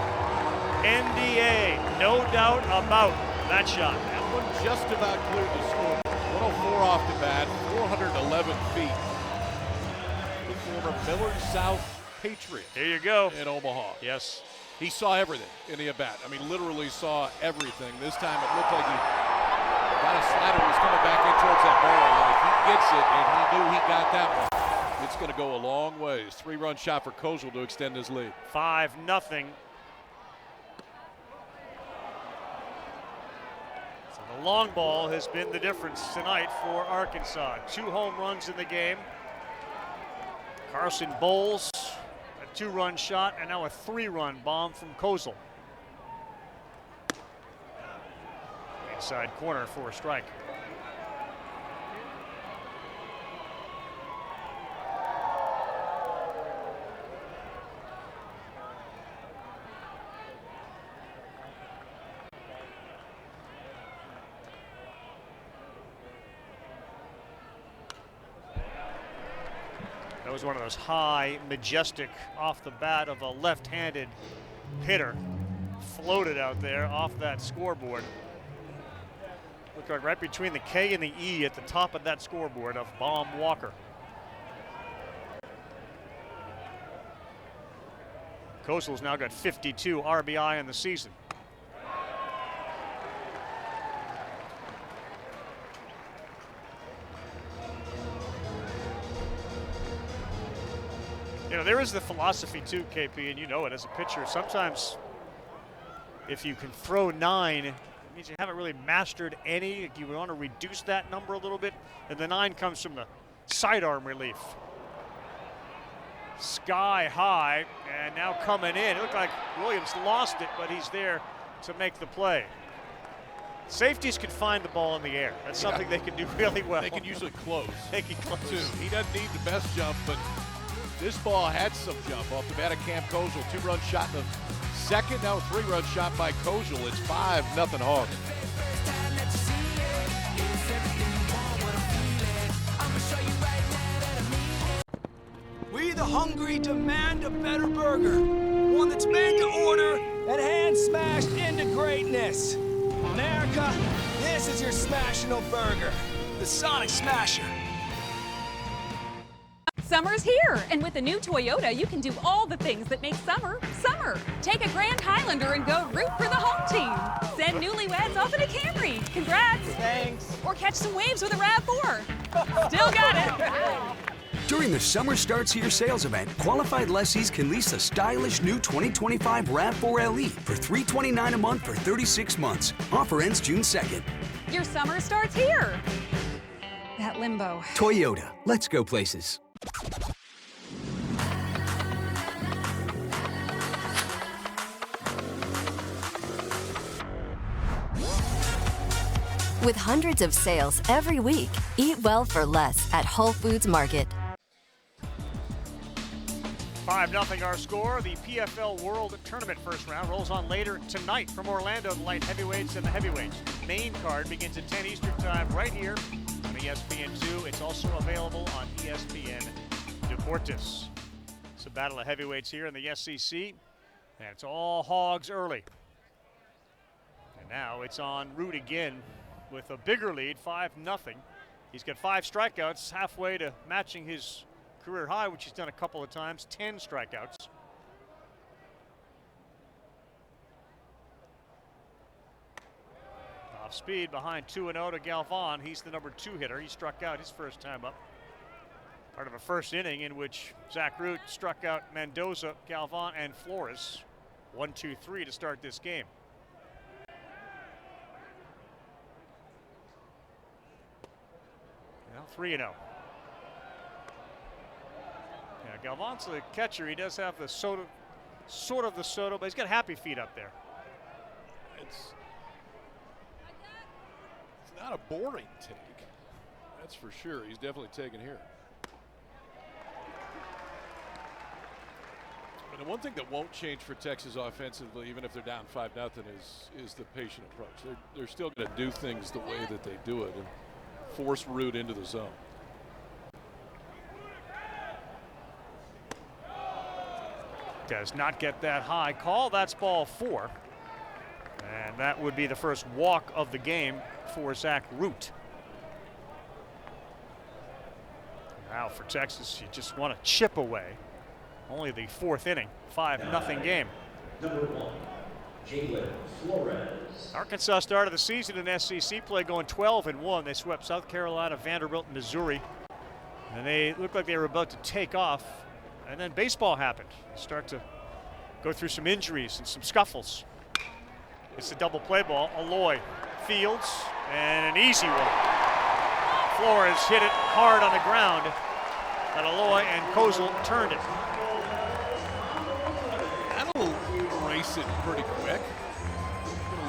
NDA. No doubt about that shot. That one just about cleared the score. 104 off the bat, 411 feet. The former Millard South Patriot. There you go. In Omaha. Yes. He saw everything in the at-bat. I mean, literally saw everything. This time it looked like he got a slider, was coming back in towards that ball, and if he gets it, and he knew he got that one, it's going to go a long ways. 3-run shot for Kozul to extend his lead. 5-0. So the long ball has been the difference tonight for Arkansas. 2 home runs in the game. Carson Bowles, a 2-run shot, and now a 3-run bomb from Kozul. Inside corner for a strike. That was one of those high, majestic, off the bat of a left-handed hitter. Floated out there off that scoreboard. Looked like right between the K and the E at the top of that scoreboard of Baum Walker. Kozul's now got 52 RBI in the season. You know, there is the philosophy too, KP, and you know it as a pitcher. Sometimes if you can throw 9, it means you haven't really mastered any. You want to reduce that number a little bit, and the 9 comes from the sidearm relief. Sky high, and now coming in. It looked like Williams lost it, but he's there to make the play. Safeties can find the ball in the air. That's something they can do really well. They can usually close. They can close. Too. He doesn't need the best jump, but this ball had some jump off the bat of Cam Kozel. 2-run shot in the second, now a 3-run shot by Kozel. It's 5-0 Hogs. We the hungry demand a better burger. One that's made to order and hand smashed into greatness. America, this is your Smashable burger. The Sonic Smasher. Summer's here, and with the new Toyota, you can do all the things that make summer, summer. Take a Grand Highlander and go root for the home team. Send newlyweds off in a Camry. Congrats. Thanks. Or catch some waves with a RAV4. Still got it. During the Summer Starts Here sales event, qualified lessees can lease the stylish new 2025 RAV4 LE for $329 a month for 36 months. Offer ends June 2nd. Your summer starts here. That limbo. Toyota, let's go places. With hundreds of sales every week, eat well for less at Whole Foods Market. 5-0 our score. The PFL World Tournament first round rolls on later tonight from Orlando, the light heavyweights and the heavyweights. Main card begins at 10 Eastern time right here on ESPN2. It's also available on ESPN Deportes. It's a battle of heavyweights here in the SEC, and it's all Hogs early. And now it's on Root again with a bigger lead, 5-0. He's got 5 strikeouts, halfway to matching his career high, which he's done a couple of times, 10 strikeouts. Off speed behind 2-0 to Galvan. He's the number 2 hitter. He struck out his first time up. Part of a first inning in which Zack Root struck out Mendoza, Galvan, and Flores. 1-2-3 to start this game. Now 3-0. Yeah, Galvan's the catcher. He does have the sort of the Soto, but he's got happy feet up there. It's not a boring take. That's for sure. He's definitely taken here. And the one thing that won't change for Texas offensively, even if they're down 5-0, is the patient approach. They're still going to do things the way that they do it and force Root into the zone. Does not get that high call. That's ball 4. And that would be the first walk of the game for Zack Root. Now for Texas, you just want to chip away. Only the 4th inning, 5-0 game. Number 1, Jalen Flores. Arkansas started the season in SEC play going 12-1. They swept South Carolina, Vanderbilt, and Missouri. And they looked like they were about to take off. And then baseball happened. They start to go through some injuries and some scuffles. It's a double play ball. Aloy fields, and an easy one. Flores hit it hard on the ground. And Aloy and Kozel turned it. That'll erase it pretty quick.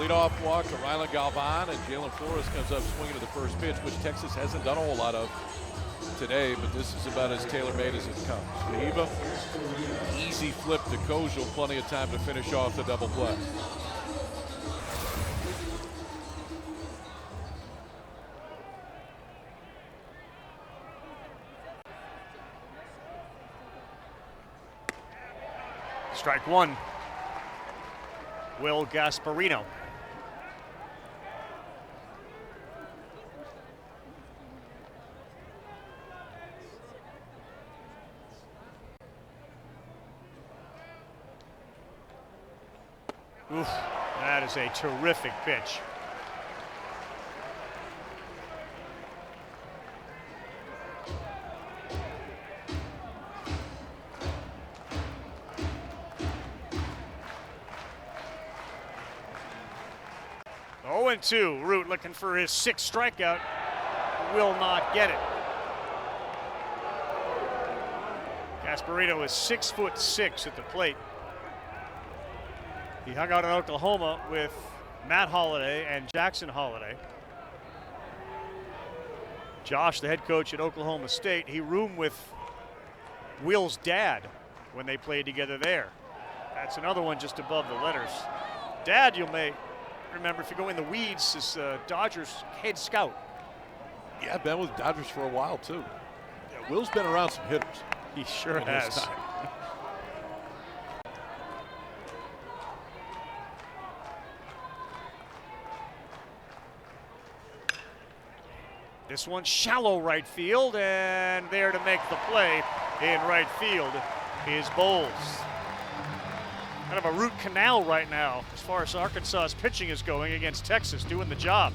Lead off walk to Rylan Galvan, and Jalen Flores comes up swinging to the first pitch, which Texas hasn't done a whole lot of today, but this is about as tailor-made as it comes. Neva, easy flip to Kozel, plenty of time to finish off the double play. Strike 1. Will Gasparino. Oof, that is a terrific pitch. 1-2. Root looking for his 6th strikeout. Will not get it. Gasparino is 6'6" at the plate. He hung out in Oklahoma with Matt Holliday and Jackson Holliday. Josh, the head coach at Oklahoma State, he roomed with Will's dad when they played together there. That's another one just above the letters. Dad, you may remember, if you go in the weeds, is Dodgers head scout. Yeah, been with Dodgers for a while, too. Yeah, Will's been around some hitters. He sure has. This one shallow right field, and there to make the play in right field is Bowles. Kind of a root canal right now as far as Arkansas's pitching is going against Texas, doing the job.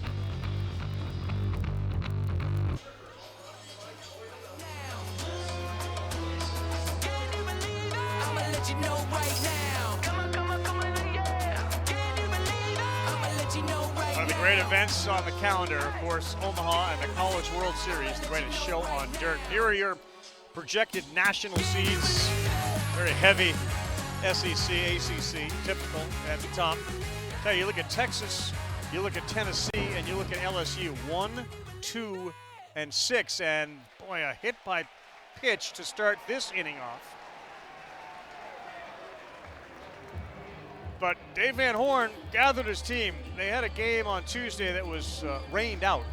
One of the great events on the calendar, of course, Omaha and the College World Series, the greatest show on dirt. Here are your projected national seeds. Very heavy SEC, ACC, typical at the top. Now you look at Texas, you look at Tennessee, and you look at LSU. 1, 2, and 6, and boy, a hit by pitch to start this inning off. But Dave Van Horn gathered his team. They had a game on Tuesday that was rained out.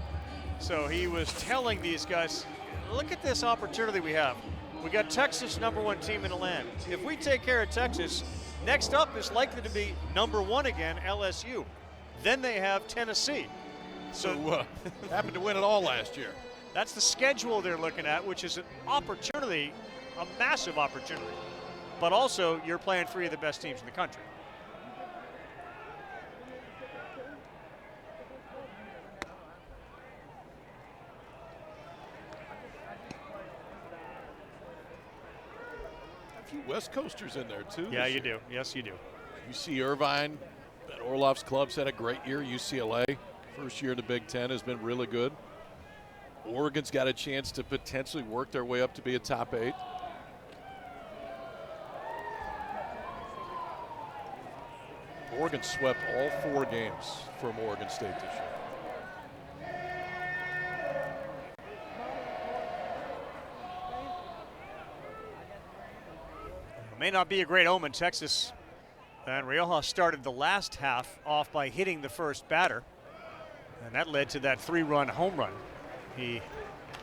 So he was telling these guys, look at this opportunity we have. We got Texas, #1 team in the land. If we take care of Texas, next up is likely to be #1 again, LSU. Then they have Tennessee. So happened to win it all last year. That's the schedule they're looking at, which is an opportunity, a massive opportunity. But also, you're playing 3 of the best teams in the country. West Coasters in there, too. Yeah, you do. Yes, you do. UC Irvine, Ben Orloff's club's had a great year. UCLA, first year in the Big Ten, has been really good. Oregon's got a chance to potentially work their way up to be a top 8. Oregon swept all 4 games from Oregon State this year. May not be a great omen. Texas and Rioja started the last half off by hitting the first batter, and that led to that 3-run home run. He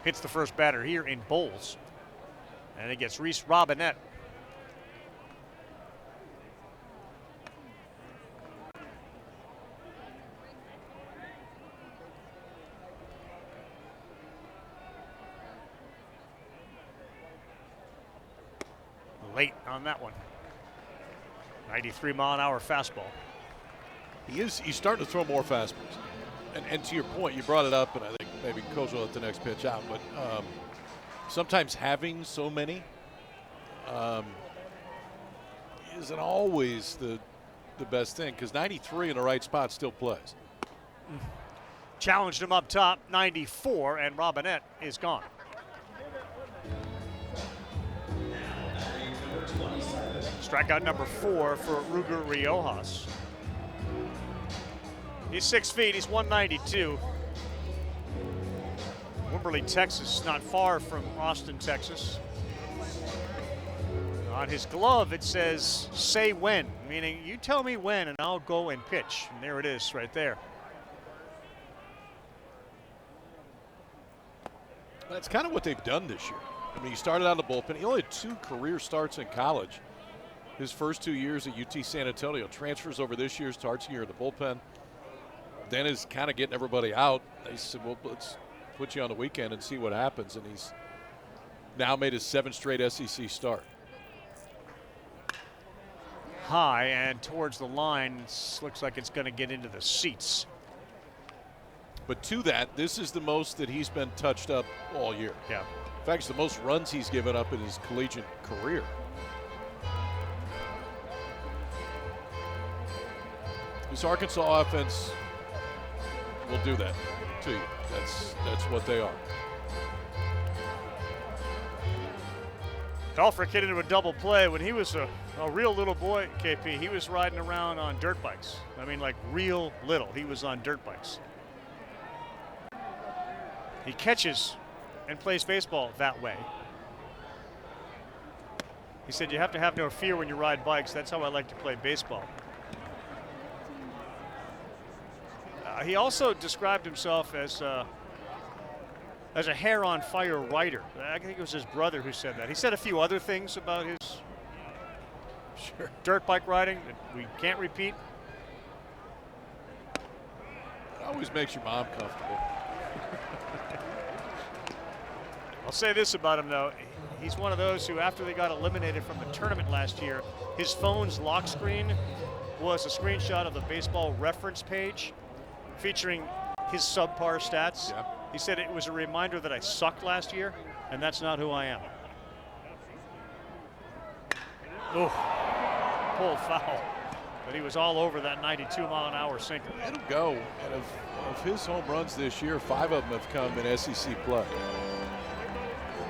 hits the first batter here in Bowles, and it gets Reese Robinette. Late on that one. 93-mile-an-hour fastball. He's starting to throw more fastballs. And to your point, you brought it up, and I think maybe Coach will let the next pitch out, but sometimes having so many isn't always the best thing, because 93 in the right spot still plays. Challenged him up top, 94, and Robinette is gone. Strikeout number 4 for Ruger Riojas. He's 6 feet, he's 192. Wimberley, Texas, not far from Austin, Texas. On his glove, it says, say when, meaning you tell me when and I'll go and pitch. And there it is right there. That's kind of what they've done this year. I mean, he started out of the bullpen. He only had 2 career starts in college. His first 2 years at UT San Antonio, transfers over this year, starts here in the bullpen. Then is kind of getting everybody out. They said, well, let's put you on the weekend and see what happens. And he's now made his 7th straight SEC start. High and towards the line. Looks like it's going to get into the seats. But to that, this is the most that he's been touched up all year. Yeah. In fact, it's the most runs he's given up in his collegiate career. This Arkansas offense will do that to you. That's what they are. Helfrich hit into a double play. When he was a real little boy, KP, he was riding around on dirt bikes. I mean, like real little. He was on dirt bikes. He catches and plays baseball that way. He said, you have to have no fear when you ride bikes. That's how I like to play baseball. He also described himself as a hair-on-fire writer. I think it was his brother who said that. He said a few other things about his dirt bike riding that we can't repeat. It always makes your mom comfortable. I'll say this about him, though. He's one of those who, after they got eliminated from the tournament last year, his phone's lock screen was a screenshot of the baseball reference page featuring his subpar stats. Yeah. He said it was a reminder that I sucked last year, and that's not who I am. Oh, pulled foul. But he was all over that 92-mile-an-hour sinker. Let him go. And of his home runs this year, 5 of them have come in SEC play.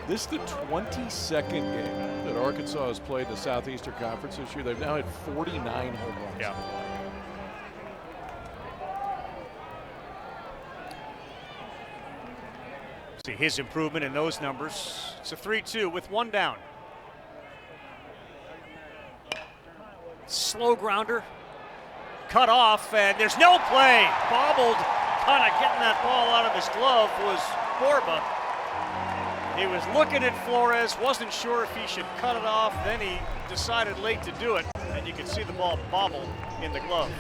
This is the 22nd game that Arkansas has played in the Southeastern Conference this year. They've now had 49 home runs. Yeah. See his improvement in those numbers. It's a 3-2 with one down. Slow grounder. Cut off, and there's no play. Bobbled, kind of getting that ball out of his glove was Borba. He was looking at Flores, wasn't sure if he should cut it off. Then he decided late to do it, and you can see the ball bobble in the glove.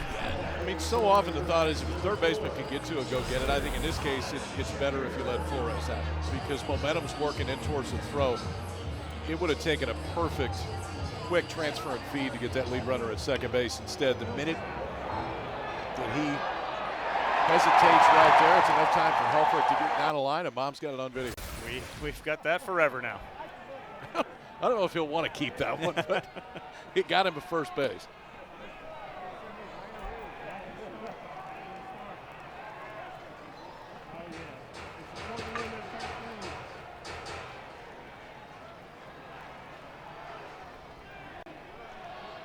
I mean, so often the thought is if the third baseman can get to it, go get it. I think in this case it gets better if you let Flores out because momentum's working in towards the throw. It would have taken a perfect, quick transfer and feed to get that lead runner at second base. Instead, the minute that he hesitates right there, it's enough time for Helfrich to get down the line, and Mom's got it on video. We've got that forever now. I don't know if he'll want to keep that one, but it got him to first base.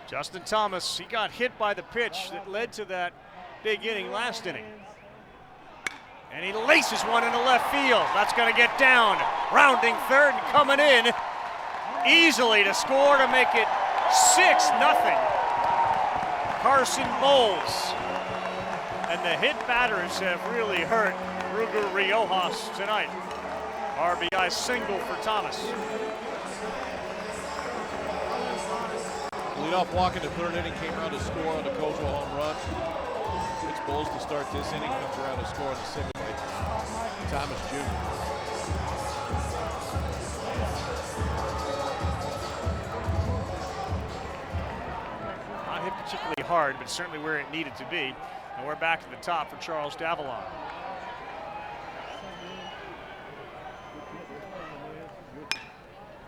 Justin Thomas, he got hit by the pitch that led to that big inning last inning. And he laces one into left field. That's going to get down. Rounding third and coming in easily to score to make it 6-0. Carson Bowles. And the hit batters have really hurt Ruger Riojas tonight. RBI single for Thomas. Leadoff walk in the third inning, came around to score on the Cozumel home run. It's Bowles to start this inning, comes around to score on the second by Thomas Jr. Not hit particularly hard, but certainly where it needed to be. And we're back to the top for Charles Davallon.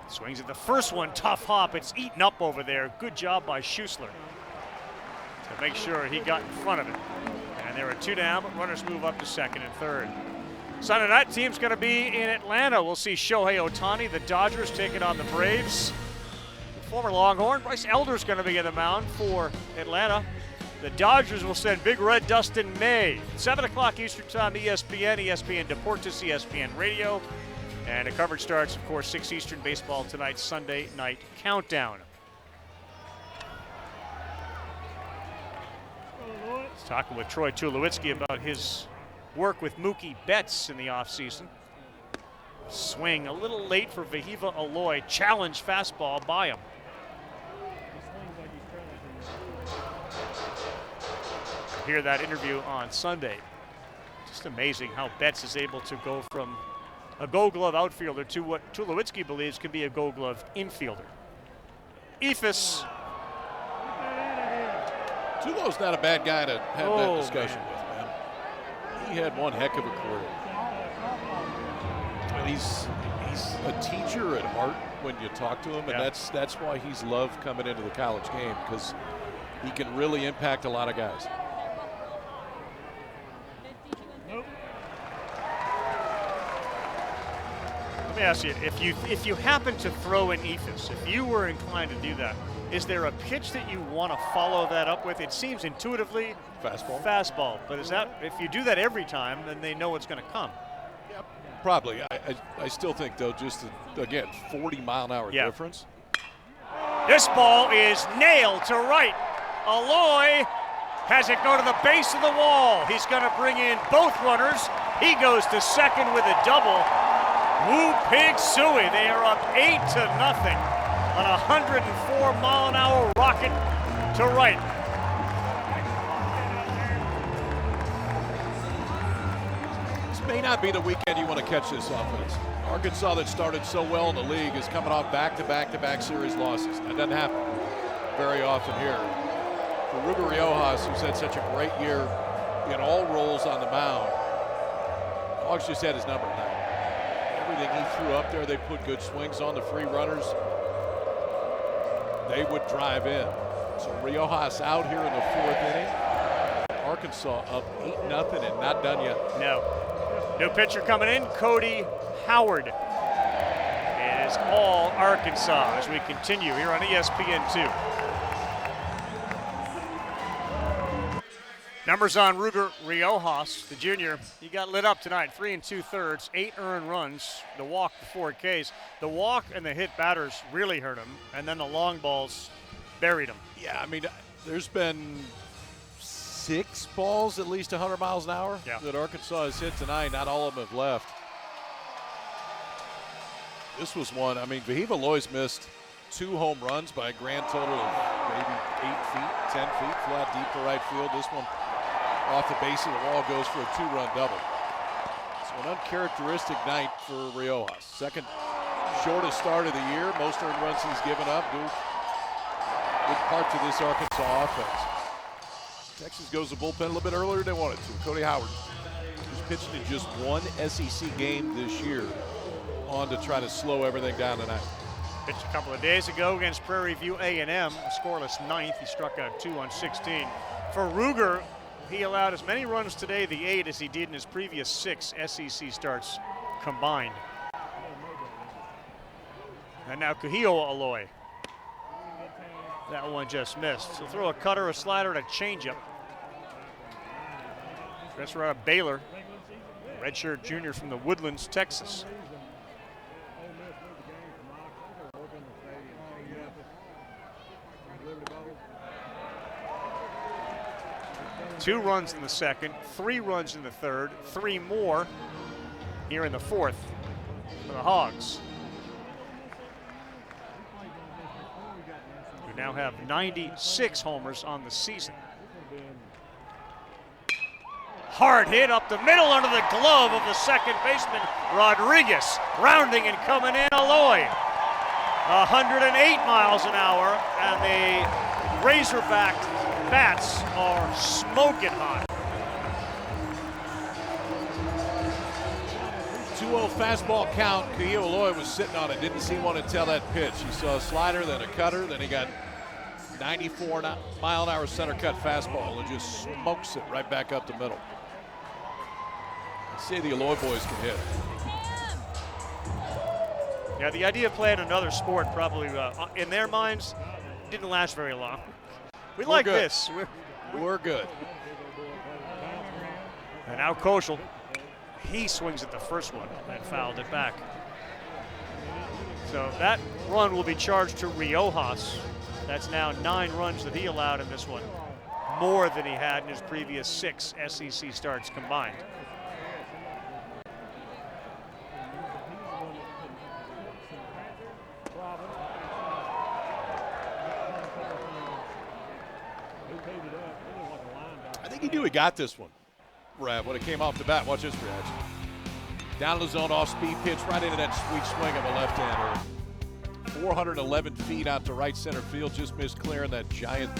Swings at the first one, tough hop. It's eaten up over there. Good job by Schuessler to make sure he got in front of it. And there are 2 down, but runners move up to second and third. Sunday night, team's going to be in Atlanta. We'll see Shohei Ohtani, the Dodgers, taking on the Braves. The former Longhorn, Bryce Elder's going to be in the mound for Atlanta. The Dodgers will send Big Red Dustin May. 7 o'clock Eastern Time, ESPN, ESPN Deportes, ESPN Radio. And the coverage starts, of course, 6 Eastern baseball tonight, Sunday night countdown. Talking with Troy Tulowitzki about his work with Mookie Betts in the offseason. Swing a little late for Vahiva Aloy. Challenge fastball by him. Hear that interview on Sunday. Just amazing how Betts is able to go from a Gold Glove outfielder to what Tulowitzki believes can be a Gold Glove infielder. Ephus. Tulo's not a bad guy to have that discussion with, man. He had one heck of a career. And he's a teacher at heart when you talk to him, and that's why he's loved coming into the college game, because he can really impact a lot of guys. me ask you, if you happen to throw in ethos, if you were inclined to do that, is there a pitch that you want to follow that up with? It seems intuitively fastball, but is that, if you do that every time, then they know it's going to come? Yep. Probably. I still think, though, just, again, 40-mile-an-hour difference. This ball is nailed to right. Aloy has it go to the base of the wall. He's going to bring in both runners. He goes to second with a double. Woo Pig Sooie. They are up 8-0 on a 104-mile-an-hour rocket to right. This may not be the weekend you want to catch this offense. Arkansas, that started so well in the league, is coming off back-to-back series losses. That doesn't happen very often here. For Ruger Riojas, who's had such a great year in all roles on the mound, Hogs just had his number tonight. Everything he threw up there, they put good swings on the free runners. They would drive in. So Riojas out here in the 4th inning. Arkansas up 8-0 and not done yet. No. New pitcher coming in, Cody Howard. It is all Arkansas as we continue here on ESPN2. Numbers on Ruger Riojas, the junior. He got lit up tonight, 3 2/3, 8 earned runs, the walk, the 4 Ks. The walk and the hit batters really hurt him, and then the long balls buried him. Yeah, I mean, there's been 6 balls at least 100 miles an hour that Arkansas has hit tonight. Not all of them have left. This was one. I mean, Vahiva Loy's missed 2 home runs by a grand total of maybe 8 feet, 10 feet, flat deep to right field. This one off the base of the wall goes for a 2-run double. So an uncharacteristic night for Riojas. Second shortest start of the year. Most earned runs he's given up due good part to this Arkansas offense. Texas goes to bullpen a little bit earlier than they wanted to. Cody Howard, who's pitched in just 1 SEC game this year, on to try to slow everything down tonight. Pitched a couple of days ago against Prairie View A&M, a scoreless 9th. He struck out 2 on 16. For Ruger, he allowed as many runs today, the 8, as he did in his previous 6 SEC starts combined. And now Kahio Aloy. That one just missed. So throw a cutter, a slider, and a changeup. Transfer out of Baylor. Redshirt junior from the Woodlands, Texas. Two runs in the second, 3 runs in the third, 3 more here in the 4th for the Hogs, who now have 96 homers on the season. Hard hit up the middle under the glove of the second baseman, Rodriguez. Rounding and coming in, Aloy. 108 miles an hour, and the Razorback bats are smoking hot. 2-0 fastball count. Kahio Aloy was sitting on it. Didn't see one until that pitch. He saw a slider, then a cutter, then he got 94-mile-an-hour center cut fastball and just smokes it right back up the middle. I'd say the Aloy boys can hit. Yeah, the idea of playing another sport probably, in their minds, didn't last very long. We're like good. this. We're good. And now Koschel, he swings at the first one and fouled it back. So that run will be charged to Riojas. That's now 9 runs that he allowed in this one, more than he had in his previous 6 SEC starts combined. I think he knew he got this one, Rav, when it came off the bat. Watch this reaction. Down to the zone, off-speed pitch, right into that sweet swing of a left-hander. 411 feet out to right center field. Just missed clearing that giant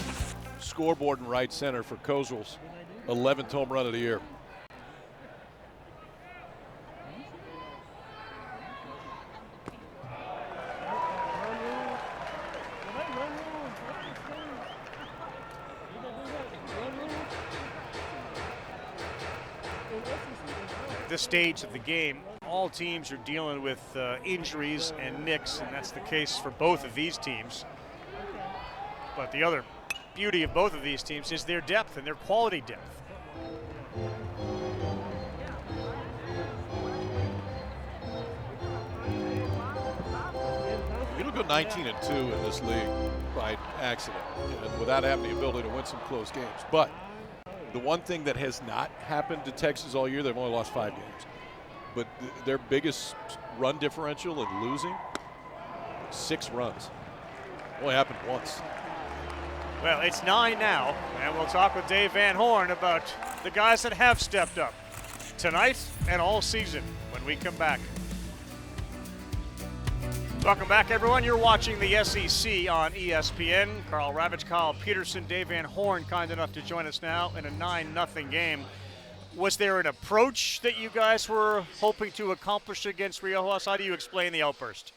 scoreboard in right center for Kozel's 11th home run of the year. this stage of the game, all teams are dealing with injuries and nicks, and that's the case for both of these teams. But the other beauty of both of these teams is their depth and their quality depth. It'll go 19-2 in this league by accident, and without having the ability to win some close games. But the one thing that has not happened to Texas all year, they've only lost 5 games. But their biggest run differential in losing, 6 runs. Only happened once. Well, it's 9 now, and we'll talk with Dave Van Horn about the guys that have stepped up tonight and all season when we come back. Welcome back, everyone. You're watching the SEC on ESPN. Carl Ravitch, Kyle Peterson, Dave Van Horn, kind enough to join us now in a 9-0 game. Was there an approach that you guys were hoping to accomplish against Riojas? How do you explain the outburst?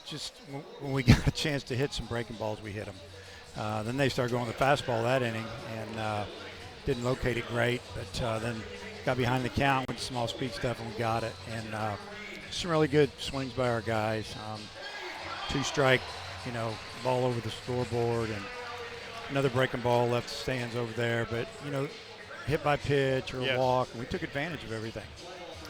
Just when we got a chance to hit some breaking balls, we hit them. Then they started going the fastball that inning and didn't locate it great, but then got behind the count with small speed stuff and we got it. And some really good swings by our guys. 2-strike, ball over the scoreboard, and another breaking ball left the stands over there. But, hit by pitch or a walk, and we took advantage of everything.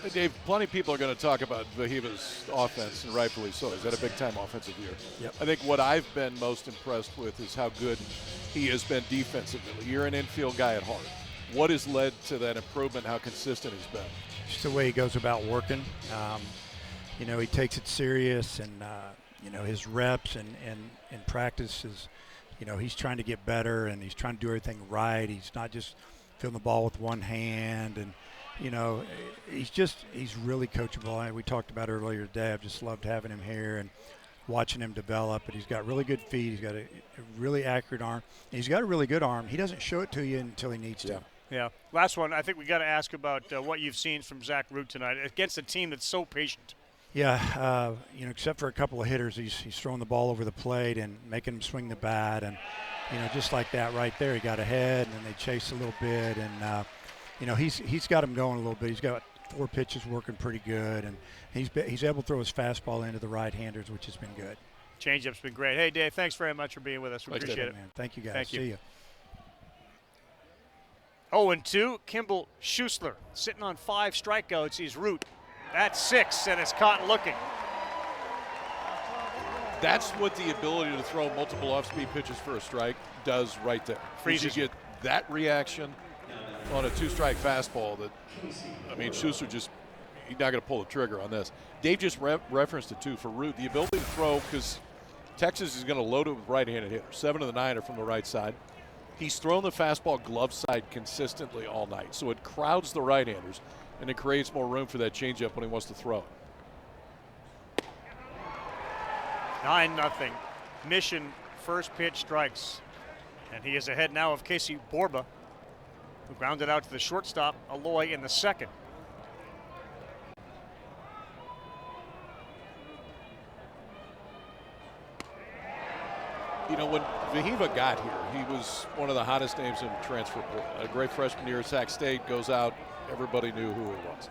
Hey, Dave, plenty of people are going to talk about Vahiva's offense, and rightfully so. He's had a big-time offensive year. Yep. I think what I've been most impressed with is how good he has been defensively. You're an infield guy at heart. What has led to that improvement, how consistent he's been? Just the way he goes about working. He takes it serious, and, his reps and practice is, he's trying to get better, and he's trying to do everything right. He's not just filling the ball with one hand, and, he's really coachable. We talked about it earlier today. I've just loved having him here and watching him develop. But he's got really good feet. He's got a really accurate arm. And he's got a really good arm. He doesn't show it to you until he needs to. Yeah. Last one, I think we got to ask about what you've seen from Zack Root tonight against a team that's so patient. Yeah, except for a couple of hitters, he's throwing the ball over the plate and making him swing the bat. And, just like that right there, he got ahead, and then they chased a little bit. And, he's got him going a little bit. He's got 4 pitches working pretty good, and he's able to throw his fastball into the right-handers, which has been good. Changeup's been great. Hey, Dave, thanks very much for being with us. We appreciate it. Man. Thank you, guys. Thank you. See you. 0-2, Kimball Schuessler sitting on 5 strikeouts. He's Root. That's 6, and it's caught looking. That's what the ability to throw multiple off-speed pitches for a strike does right there. Freezes you get that reaction on a 2-strike fastball that, Schuessler he's not going to pull the trigger on this. Dave just referenced it, too, for Root. The ability to throw, because Texas is going to load it with right-handed hitters. 7 of the 9 are from the right side. He's thrown the fastball glove side consistently all night, so it crowds the right-handers, and it creates more room for that changeup when he wants to throw. 9-0. Mission first pitch strikes. And he is ahead now of Casey Borba, who grounded out to the shortstop, Aloy, in the second. When Vahiva got here, he was one of the hottest names in transfer portal. A great freshman year at Sac State, goes out, everybody knew who he was.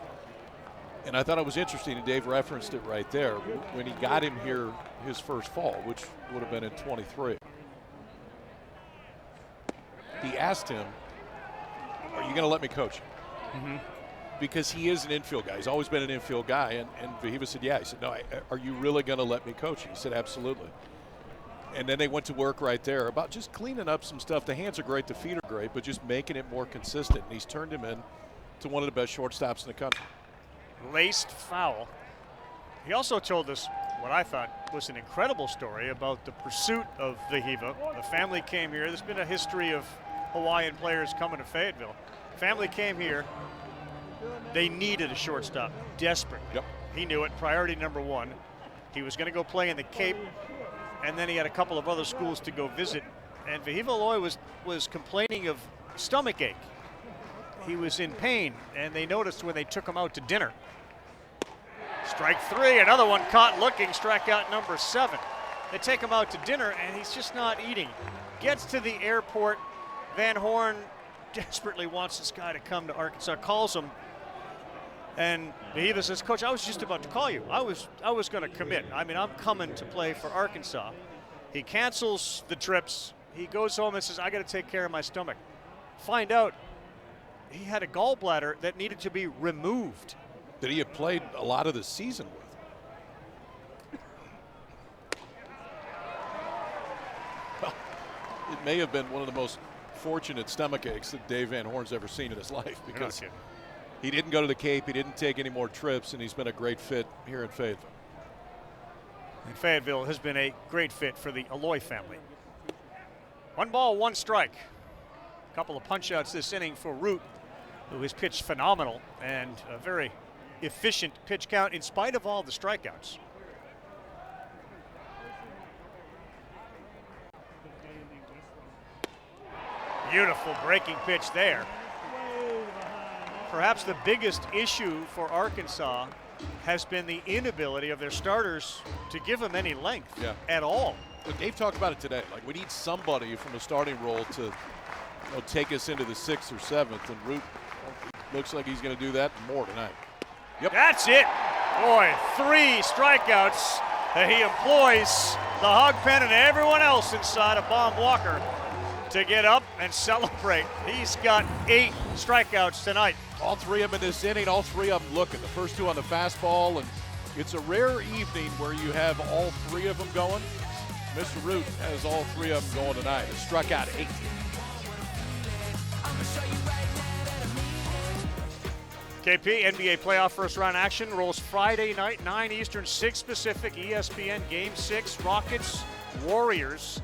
And I thought it was interesting, and Dave referenced it right there, when he got him here his first fall, which would have been in 23. He asked him, are you going to let me coach you? Mm-hmm. Because he is an infield guy. He's always been an infield guy. And Vahiva said, yeah. He said, no, are you really going to let me coach you? He said, absolutely. And then they went to work right there about just cleaning up some stuff. The hands are great, the feet are great, but just making it more consistent. And he's turned him in to one of the best shortstops in the country. Laced foul. He also told us what I thought was an incredible story about the pursuit of Vahiva. The family came here. There's been a history of Hawaiian players coming to Fayetteville. Family came here. They needed a shortstop desperately. Yep. He knew it. Priority number 1. He was going to go play in the Cape, and then he had a couple of other schools to go visit. And Vahiva Aloy was complaining of stomach ache. He was in pain, and they noticed when they took him out to dinner. Strike 3, another one caught looking, strikeout number 7. They take him out to dinner, and he's just not eating. Gets to the airport. Van Horn desperately wants this guy to come to Arkansas, calls him, And Mejia says, Coach, I was just about to call you. I was going to commit. I mean, I'm coming to play for Arkansas. He cancels the trips. He goes home and says, I got to take care of my stomach. Find out he had a gallbladder that needed to be removed. That he had played a lot of the season with. Well, it may have been one of the most fortunate stomach aches that Dave Van Horn's ever seen in his life, because he didn't go to the Cape, he didn't take any more trips, and he's been a great fit here in Fayetteville. And Fayetteville has been a great fit for the Alloy family. 1 ball, 1 strike. A couple of punch-outs this inning for Root, who has pitched phenomenal and a very efficient pitch count in spite of all the strikeouts. Beautiful breaking pitch there. Perhaps the biggest issue for Arkansas has been the inability of their starters to give them any length at all. But Dave talked about it today. Like, we need somebody from a starting role to take us into the 6th or 7th, and Root looks like he's going to do that and more tonight. Yep. That's it. Boy, 3 strikeouts that he employs the hog pen and everyone else inside of Baum Walker to get up and celebrate. He's got 8 strikeouts tonight. All 3 of them in this inning, all 3 of them looking. The first 2 on the fastball, and it's a rare evening where you have all 3 of them going. Mr. Root has all 3 of them going tonight. He struck out 8. KP, NBA playoff first round action rolls Friday night, 9 Eastern, 6 Pacific, ESPN Game 6, Rockets, Warriors.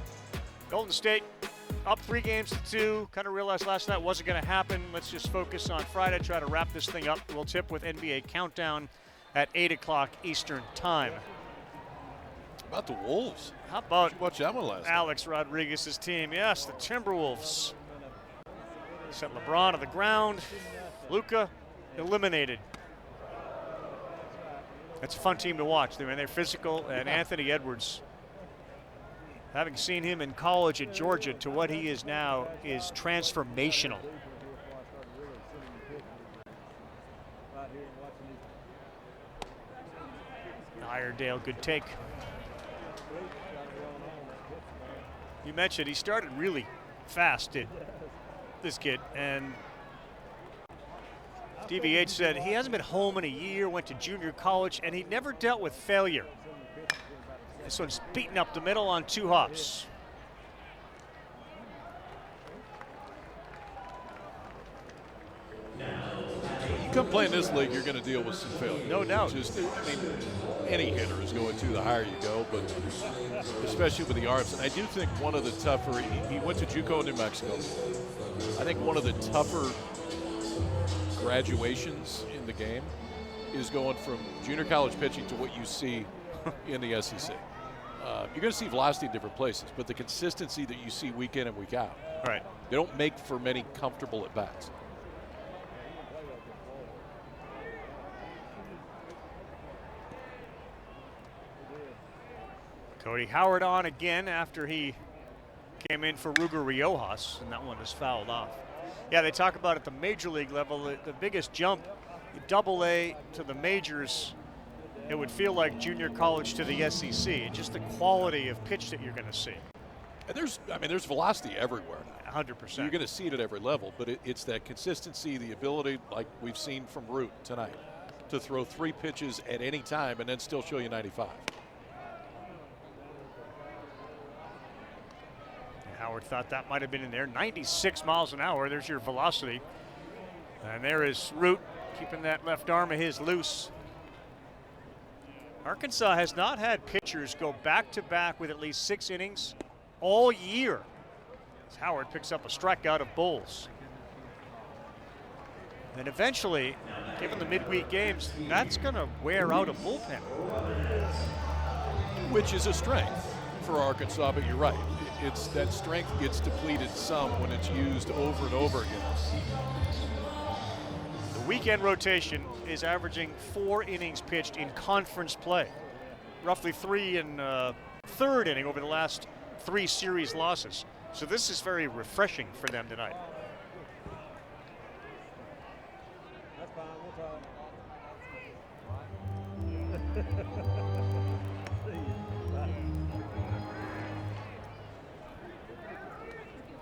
Golden State up 3 games to 2. Kind of realized last night wasn't going to happen. Let's just focus on Friday, try to wrap this thing up. We'll tip with NBA Countdown at 8 o'clock Eastern time. How about the Wolves? How about watch that one last Alex Rodriguez's team? Yes, the Timberwolves. Set LeBron on the ground. Luka eliminated. That's a fun team to watch. They're physical, and Anthony Edwards, having seen him in college at Georgia to what he is now, is transformational. Iredale, good take. You mentioned he started really fast, this kid, and DVH said he hasn't been home in a year, went to junior college, and he never dealt with failure. This one's beaten up the middle on 2 hops. You come play in this league, you're going to deal with some failure. No doubt. Any hitter is going to, the higher you go, but especially with the arms. And I do think one of the tougher, he went to JUCO in New Mexico. I think one of the tougher graduations in the game is going from junior college pitching to what you see in the SEC. You're going to see velocity in different places, but the consistency that you see week in and week out, right? They don't make for many comfortable at-bats. Cody Howard on again after he came in for Ruger Riojas, and that one is fouled off. Yeah, they talk about at the major league level, the biggest jump, AA to the majors, it would feel like junior college to the SEC, just the quality of pitch that you're going to see. And there's velocity everywhere now. 100%. You're going to see it at every level, but it's that consistency, the ability, like we've seen from Root tonight, to throw 3 pitches at any time and then still show you 95. Howard thought that might have been in there. 96 miles an hour. There's your velocity. And there is Root keeping that left arm of his loose. Arkansas has not had pitchers go back-to-back with at least 6 innings all year. As Howard picks up a strikeout of Bulls. And eventually, given the midweek games, that's going to wear out a bullpen. Which is a strength for Arkansas, but you're right. It's that strength gets depleted some when it's used over and over again. The weekend rotation is averaging 4 innings pitched in conference play. Roughly 3 in third inning over the last 3 series losses. So this is very refreshing for them tonight.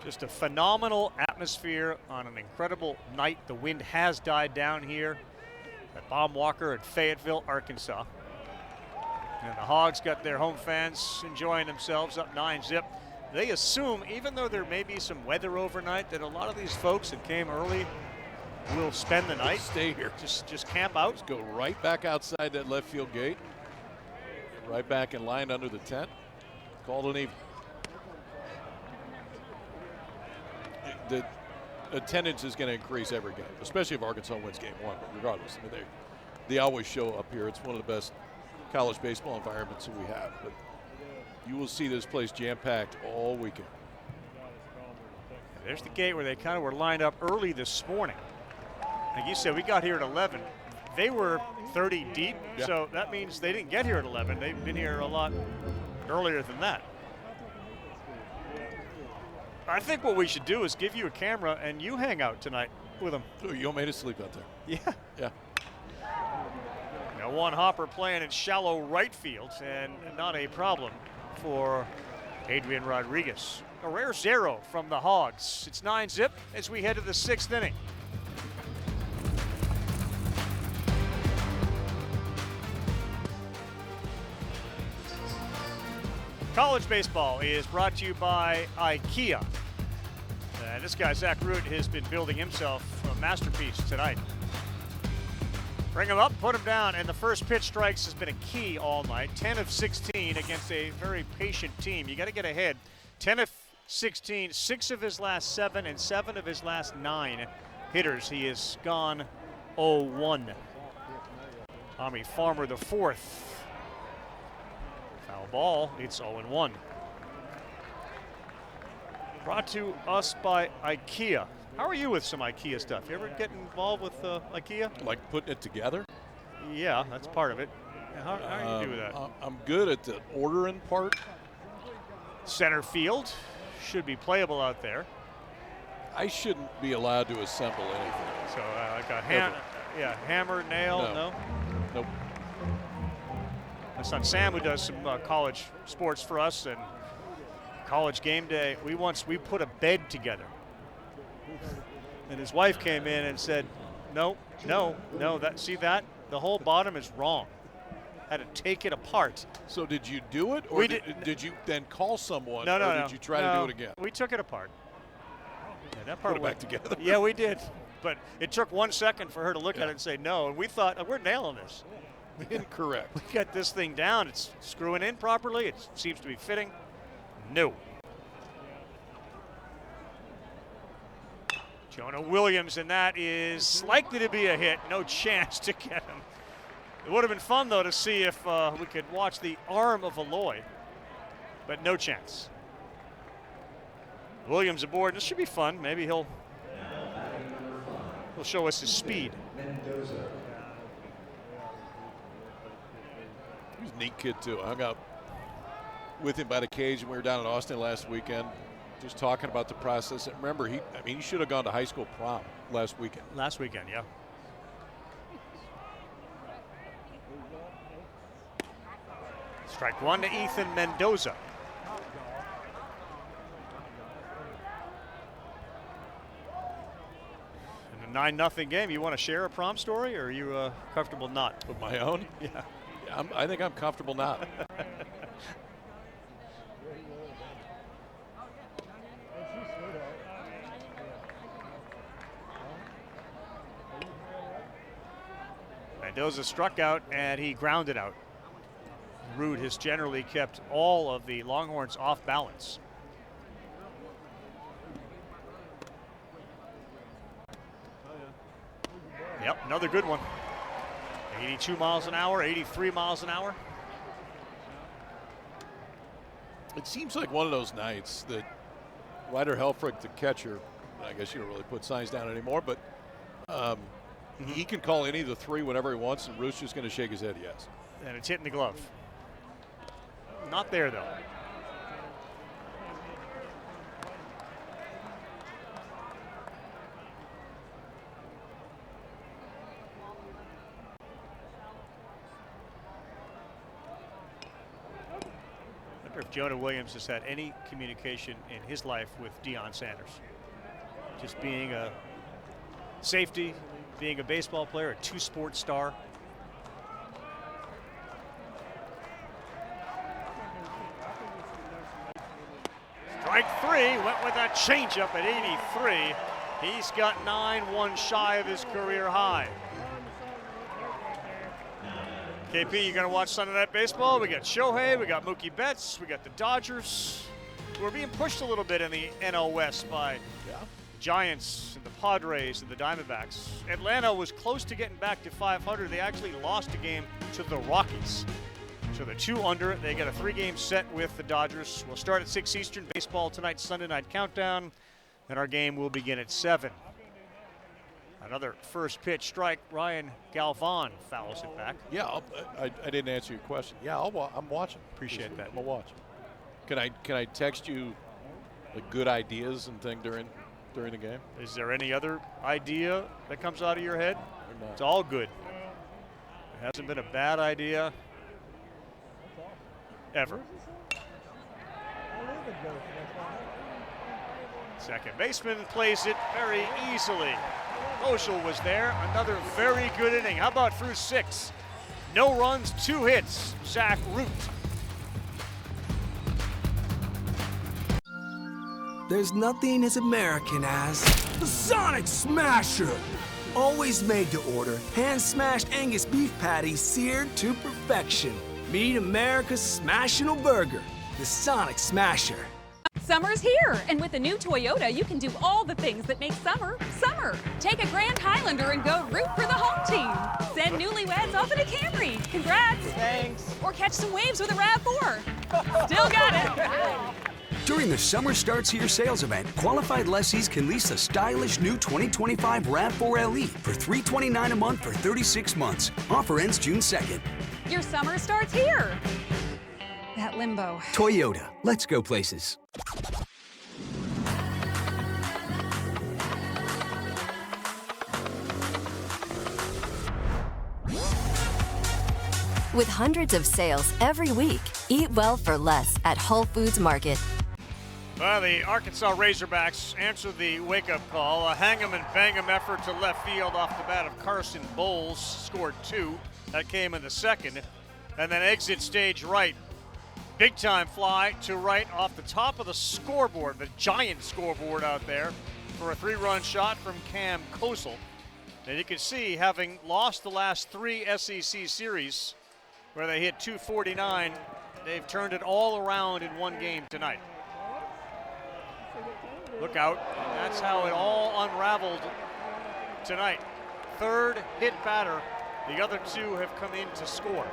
Just a phenomenal atmosphere on an incredible night. The wind has died down here at Bob Walker at Fayetteville, Arkansas. And the Hogs got their home fans enjoying themselves up 9-0. They assume, even though there may be some weather overnight, that a lot of these folks that came early will spend the night. Stay here. Just camp out. Just go right back outside that left field gate. Right back in line under the tent. Called an evening. The attendance is going to increase every game, especially if Arkansas wins game one. But regardless, I mean, they always show up here. It's one of the best college baseball environments that we have. But you will see this place jam-packed all weekend. There's the gate where they kind of were lined up early this morning. Like you said, we got here at 11. They were 30 deep, so that means they didn't get here at 11. They've been here a lot earlier than that. I think what we should do is give you a camera and you hang out tonight with them. So you want me to sleep out there? Yeah. Yeah. Now one hopper playing in shallow right field, and not a problem for Adrian Rodriguez. A rare zero from the Hogs. It's 9-0 as we head to the 6th inning. College baseball is brought to you by IKEA. And this guy, Zack Root, has been building himself a masterpiece tonight. Bring him up, put him down, and the first pitch strikes has been a key all night. 10 of 16 against a very patient team. You got to get ahead. 10 of 16, 6 of his last 7, and 7 of his last 9 hitters. He has gone 0-1. Tommy Farmer, the 4th. Foul ball, it's 0-1. Brought to us by IKEA. How are you with some IKEA stuff? You ever get involved with IKEA? Like putting it together? Yeah, that's part of it. How do you do with that? I'm good at the ordering part. Center field should be playable out there. I shouldn't be allowed to assemble anything. So like a hammer, nail, no? Nope. My son Sam, who does some college sports for us, and college game day, we put a bed together. And his wife came in and said, no, see that? The whole bottom is wrong. Had to take it apart. So did you do it, or did you then call someone, no, or did you try to do it again? We took it apart. Yeah, that part put it back together. Yeah, we did. But it took 1 second for her to look at it and say no, and we thought, we're nailing this. Incorrect. We got this thing down. It's screwing in properly. It seems to be fitting. No. Jonah Williams, and that is likely to be a hit. No chance to get him. It would have been fun, though, to see if we could watch the arm of Aloy, but no chance. Williams aboard. This should be fun. Maybe he'll show us his speed. He's a neat kid, too. I hung out with him by the cage when we were down in Austin last weekend, just talking about the process. And remember, he should have gone to high school prom last weekend. Last weekend, yeah. Strike one to Ethan Mendoza. In a 9-0 game, you want to share a prom story, or are you comfortable not? With my own? Yeah. I think I'm comfortable not. Mendoza struck out, and he grounded out. Root has generally kept all of the Longhorns off balance. Yep, another good one. 82 miles an hour, 83 miles an hour. It seems like one of those nights that Ryder Helfrich, the catcher, I guess you don't really put signs down anymore, but he can call any of the three whenever he wants, and Root's just going to shake his head yes. And it's hitting the glove. Not there, though. if Jonah Williams has had any communication in his life with Deion Sanders. Just being a safety, being a baseball player, a two-sport star. Strike three, went with that changeup at 83. He's got 9, one shy of his career high. KP, you gonna watch Sunday Night Baseball? We got Shohei, we got Mookie Betts, we got the Dodgers. We're being pushed a little bit in the NL West by the Giants and the Padres and the Diamondbacks. Atlanta was close to getting back to 500. They actually lost a game to the Rockies. So they're 2 under. They got a 3-game set with the Dodgers. We'll start at 6 Eastern. Baseball tonight, Sunday Night Countdown. And our game will begin at 7. Another first pitch strike. Ryan Galvan fouls it back. Yeah, I didn't answer your question. Yeah, I'm watching. Appreciate that. I'm watching. Can I text you like good ideas and thing during the game? Is there any other idea that comes out of your head? It's all good. It hasn't been a bad idea ever. Second baseman plays it very easily. Oshel was there. Another very good inning. How about through 6? No runs, 2 hits. Zack Root. There's nothing as American as the Sonic Smasher. Always made to order, hand-smashed Angus beef patties seared to perfection. Meet America's Smashable Burger, the Sonic Smasher. Summer's here, and with the new Toyota, you can do all the things that make summer, summer. Take a Grand Highlander and go root for the home team. Send newlyweds off in a Camry. Congrats. Thanks. Or catch some waves with a RAV4. Still got it. During the Summer Starts Here sales event, qualified lessees can lease the stylish new 2025 RAV4 LE for $329 a month for 36 months. Offer ends June 2nd. Your summer starts here. That limbo. Toyota, let's go places. With hundreds of sales every week, eat well for less at Whole Foods Market. Well, the Arkansas Razorbacks answered the wake-up call. A hang-em and bang-em effort to left field off the bat of Carson Bowles scored 2. That came in the second. And then exit stage right. Big-time fly to right off the top of the scoreboard, the giant scoreboard out there, for a 3-run shot from Cam Kosel. And you can see, having lost the last 3 SEC series where they hit 249, they've turned it all around in one game tonight. Look out. And that's how it all unraveled tonight. 3rd hit batter. The other 2 have come in to score.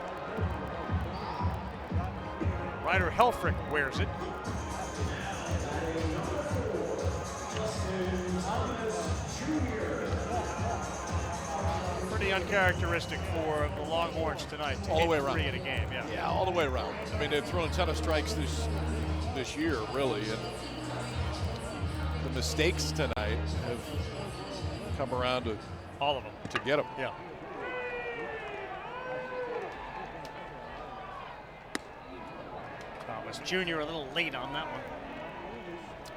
Ryder Helfrich wears it. Pretty uncharacteristic for the Longhorns tonight to all the way hit around. 3 in a game. Yeah, all the way around. I mean, they've thrown a ton of strikes this year, really, and the mistakes tonight have come around to all of them to get them. Yeah. Thomas Jr. a little late on that one.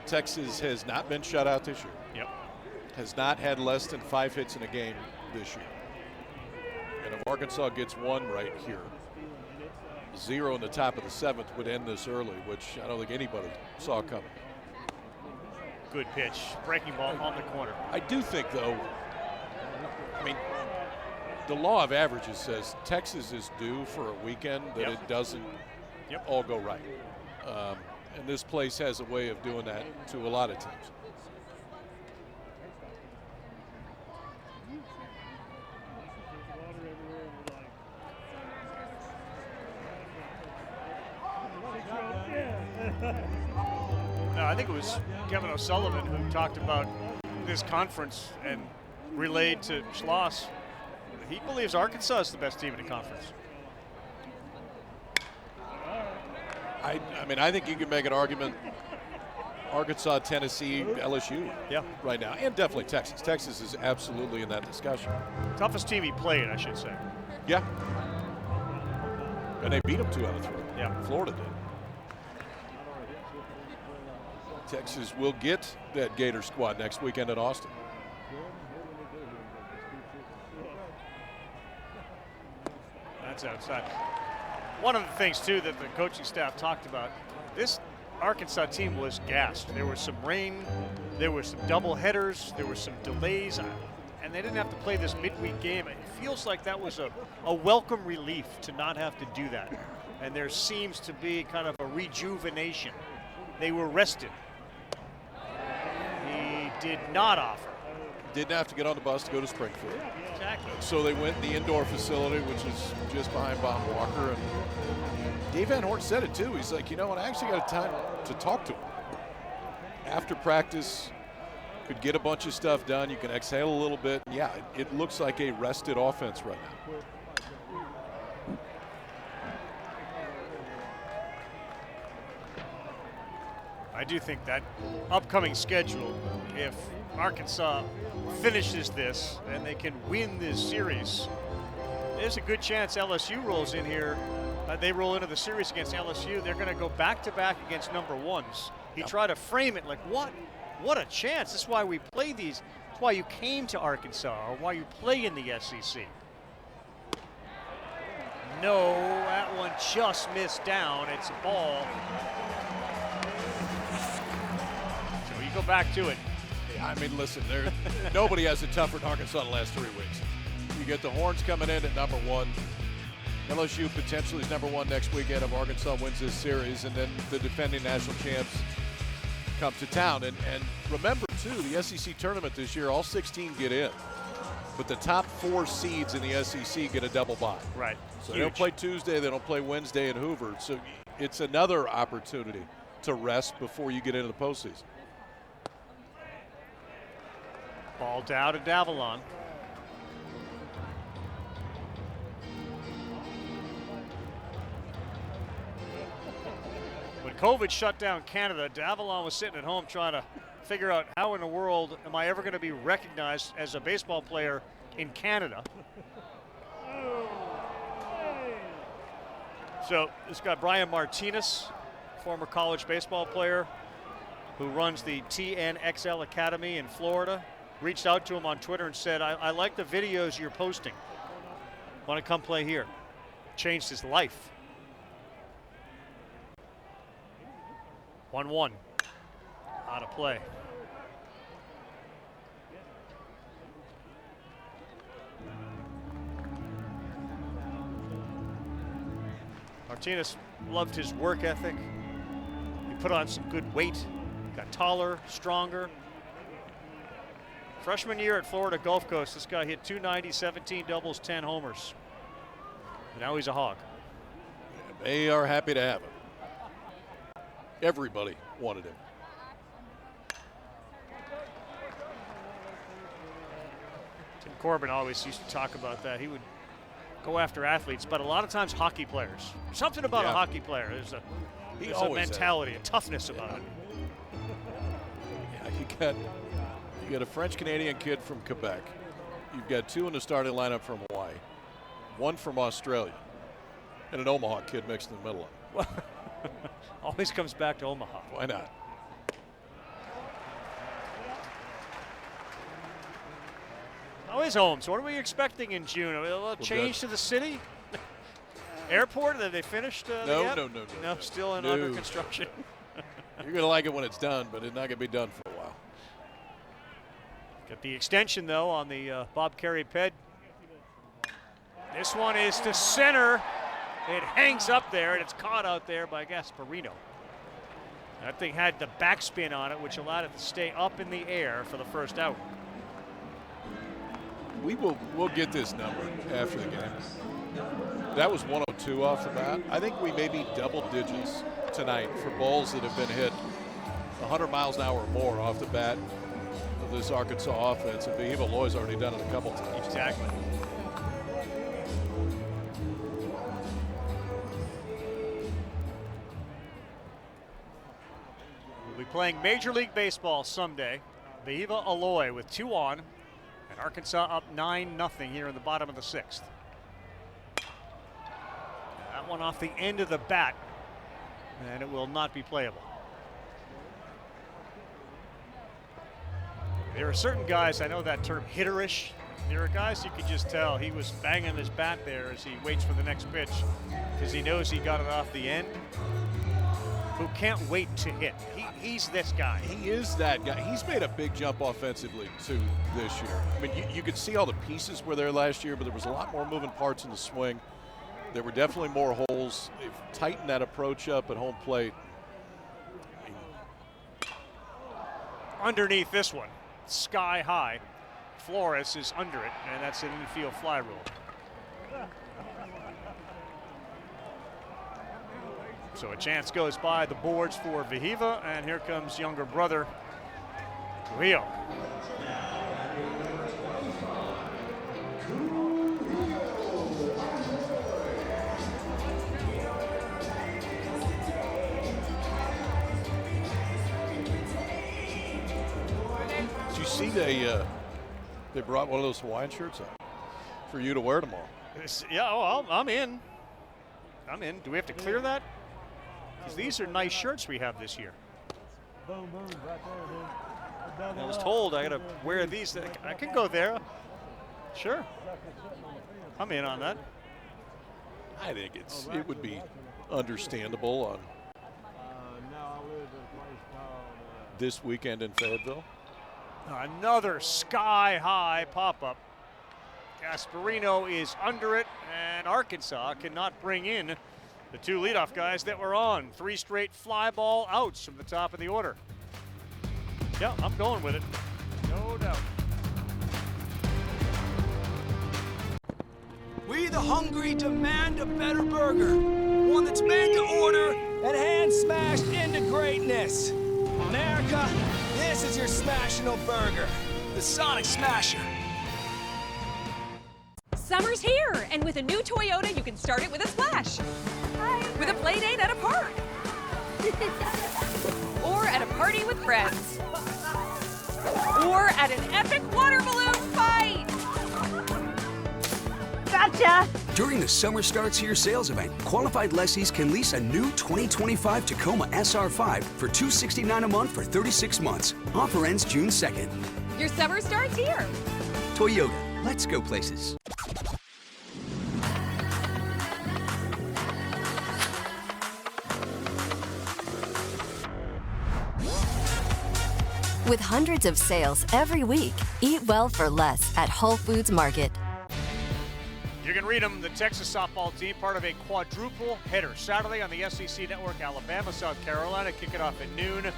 Texas has not been shut out this year. Yep. Has not had less than 5 hits in a game this year. And if Arkansas gets 1 right here, 0 in the top of the 7th would end this early, which I don't think anybody saw coming. Good pitch. Breaking ball on the corner. I do think, though, I mean, the law of averages says Texas is due for a weekend that it doesn't all go right. And this place has a way of doing that to a lot of teams. No, I think it was Kevin O'Sullivan who talked about this conference and relayed to Schloss. He believes Arkansas is the best team in the conference. I mean, I think you can make an argument Arkansas, Tennessee, LSU right now, and definitely Texas. Texas is absolutely in that discussion. Toughest team he played, I should say. Yeah. And they beat them 2 out of 3. Yeah. Florida did. Texas will get that Gator squad next weekend at Austin. That's outside. One of the things, too, that the coaching staff talked about, this Arkansas team was gassed. There was some rain, there were some double headers, there were some delays, and they didn't have to play this midweek game. It feels like that was a welcome relief to not have to do that. And there seems to be kind of a rejuvenation. They were rested. He did not offer. Didn't have to get on the bus to go to Springfield. Exactly. So they went in the indoor facility, which is just behind Bob Walker. And Dave Van Horn said it too. He's like, you know what, I actually got time to talk to him. After practice, could get a bunch of stuff done. You can exhale a little bit. Yeah, it looks like a rested offense right now. I do think that upcoming schedule, if Arkansas finishes this and they can win this series, there's a good chance LSU rolls in here. They roll into the series against LSU. They're going to go back-to-back against number ones. He tried to frame it like, what a chance. That's why we play these. That's why you came to Arkansas, or why you play in the SEC. No, that one just missed down. It's a ball. So you go back to it. Yeah, I mean, listen, nobody has it tougher than Arkansas the last 3 weeks. You get the Horns coming in at number one. LSU potentially is number one next weekend if Arkansas wins this series, and then the defending national champs come to town. And remember, too, the SEC tournament this year, all 16 get in. But the top 4 seeds in the SEC get a double bye. Right. So they don't play Tuesday, they don't play Wednesday in Hoover. So it's another opportunity to rest before you get into the postseason. Ball down to Davalon. When COVID shut down Canada, Davalon was sitting at home trying to figure out how in the world am I ever going to be recognized as a baseball player in Canada. So this guy Brian Martinez, former college baseball player who runs the TNXL Academy in Florida, reached out to him on Twitter and said, I like the videos you're posting. Want to come play here? Changed his life. 1-1. Out of play. Martinez loved his work ethic. He put on some good weight, got taller, stronger. Freshman year at Florida Gulf Coast, this guy hit 290, 17 doubles, 10 homers. And now he's a Hog. They are happy to have him. Everybody wanted him. Tim Corbin always used to talk about that. He would go after athletes, but a lot of times hockey players. Something about a hockey player. There's a mentality, a toughness about it. Yeah, you got a French-Canadian kid from Quebec. You've got 2 in the starting lineup from Hawaii, 1 from Australia, and an Omaha kid mixed in the middle of it. Always comes back to Omaha. Why not? How is Holmes? What are we expecting in June? A change to the city? Airport? Have they finished? No. No, still under construction. You're going to like it when it's done, but it's not going to be done for a while. Got the extension, though, on the Bob Carey Ped. This one is to center. It hangs up there, and it's caught out there by Gasparino. That thing had the backspin on it, which allowed it to stay up in the air for the first out. We'll get this number after the game. That was 102 off the bat. I think we may be double digits tonight for balls that have been hit 100 miles an hour or more off the bat of this Arkansas offense. And Behiva Loy's already done it a couple times. Exactly. We'll be playing Major League Baseball someday. Behiva Aloy with 2 on, and Arkansas up 9-0 here in the bottom of the 6th. That one off the end of the bat, and it will not be playable. There are certain guys, I know that term hitterish. There are guys you can just tell he was banging his bat there as he waits for the next pitch because he knows he got it off the end, who can't wait to hit. He's this guy. He is that guy. He's made a big jump offensively, too, this year. I mean, you could see all the pieces were there last year, but there was a lot more moving parts in the swing. There were definitely more holes. They've tightened that approach up at home plate. Underneath this one, sky high. Flores is under it, and that's an infield fly rule. So a chance goes by the boards for Vahiva, and here comes younger brother, Rio. Did you see they brought one of those Hawaiian shirts up for you to wear tomorrow? Yeah, oh, I'm in. I'm in. Do we have to clear that? Because these are nice shirts we have this year. I was told I got to wear these. I can go there. Sure. I'm in on that. I think it would be understandable on this weekend in Fayetteville. Another sky-high pop-up. Gasparino is under it, and Arkansas cannot bring in the two leadoff guys that were on. 3 straight fly ball outs from the top of the order. Yeah, I'm going with it. No doubt. We the hungry demand a better burger. One that's made to order and hand smashed into greatness. America, this is your Smashable burger. The Sonic Smasher. Summer's here, and with a new Toyota, you can start it with a splash. With a play date at a park. Or at a party with friends. Or at an epic water balloon fight. Gotcha! During the Summer Starts Here sales event, qualified lessees can lease a new 2025 Tacoma SR5 for $269 a month for 36 months. Offer ends June 2nd. Your summer starts here. Toyota, let's go places. With hundreds of sales every week, eat well for less at Whole Foods Market. You can read them. The Texas softball team, part of a quadruple header. Saturday on the SEC Network, Alabama, South Carolina, kick it off at noon.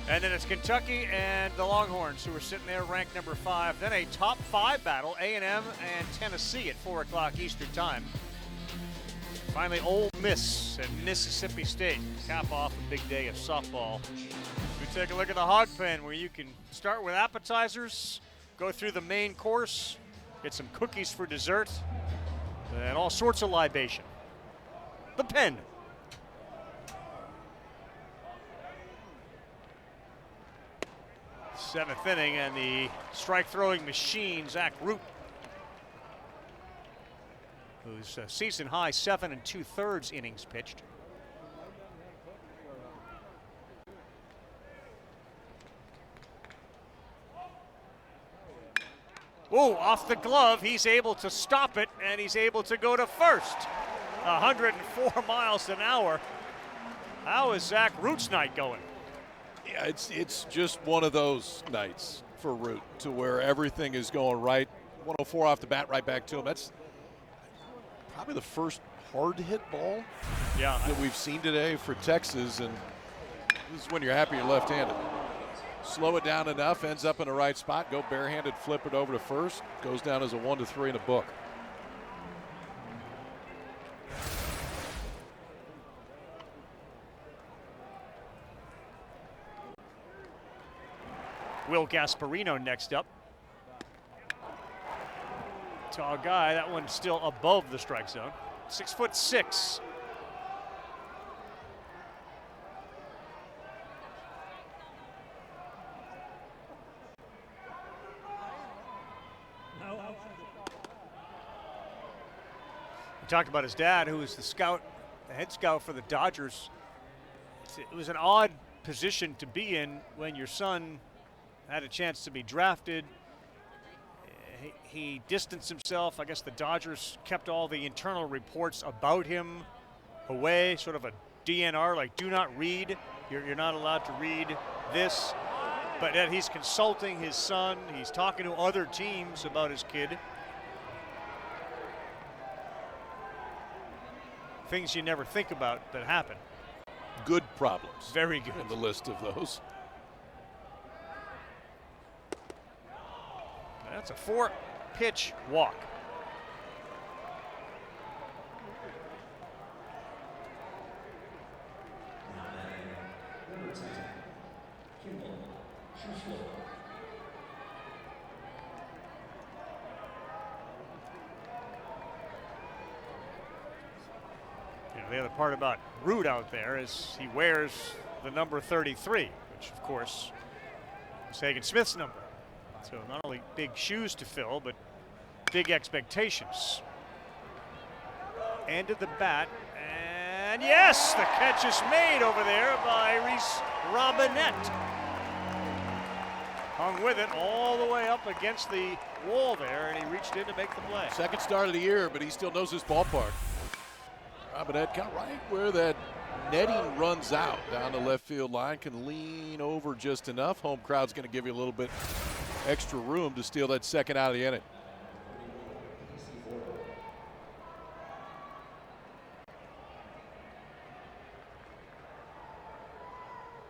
And then it's Kentucky and the Longhorns, who are sitting there ranked number 5. Then a top 5 battle, A&M and Tennessee at 4 o'clock Eastern time. Finally, Ole Miss and Mississippi State cap off a big day of softball. We take a look at the Hog Pen, where you can start with appetizers, go through the main course, get some cookies for dessert, and all sorts of libation. The Pen. Seventh inning, and the strike-throwing machine, Zack Root, who's season high 7 2/3 innings pitched. Oh, off the glove, he's able to stop it, and he's able to go to first. 104 miles an hour. How is Zack Root's night going? Yeah, it's just one of those nights for Root, to where everything is going right. 104 off the bat, right back to him. That's probably the first hard hit ball that we've seen today for Texas, and this is when you're happy you're left-handed. Slow it down enough, ends up in the right spot, go barehanded, flip it over to first, goes down as a 1-3 in the book. Will Gasparino next up. Tall guy, that one's still above the strike zone. 6'6". We talked about his dad, who was the scout, the head scout for the Dodgers. It was an odd position to be in when your son had a chance to be drafted. He distanced himself. I guess the Dodgers kept all the internal reports about him away, sort of a DNR, like do not read. You're not allowed to read this. But yet he's consulting his son. He's talking to other teams about his kid. Things you never think about that happen. Good problems. Very good. In the list of those. That's a 4-pitch walk. The other part about Root out there is he wears the number 33, which of course is Hagen Smith's number. So not only big shoes to fill, but big expectations. And to the bat, and yes, the catch is made over there by Reese Robinette. Hung with it all the way up against the wall there, and he reached in to make the play. Second start of the year, but he still knows his ballpark. Robinette kind of right where that netting runs out down the left field line, can lean over just enough. Home crowd's going to give you a little bit extra room to steal that second out of the inning.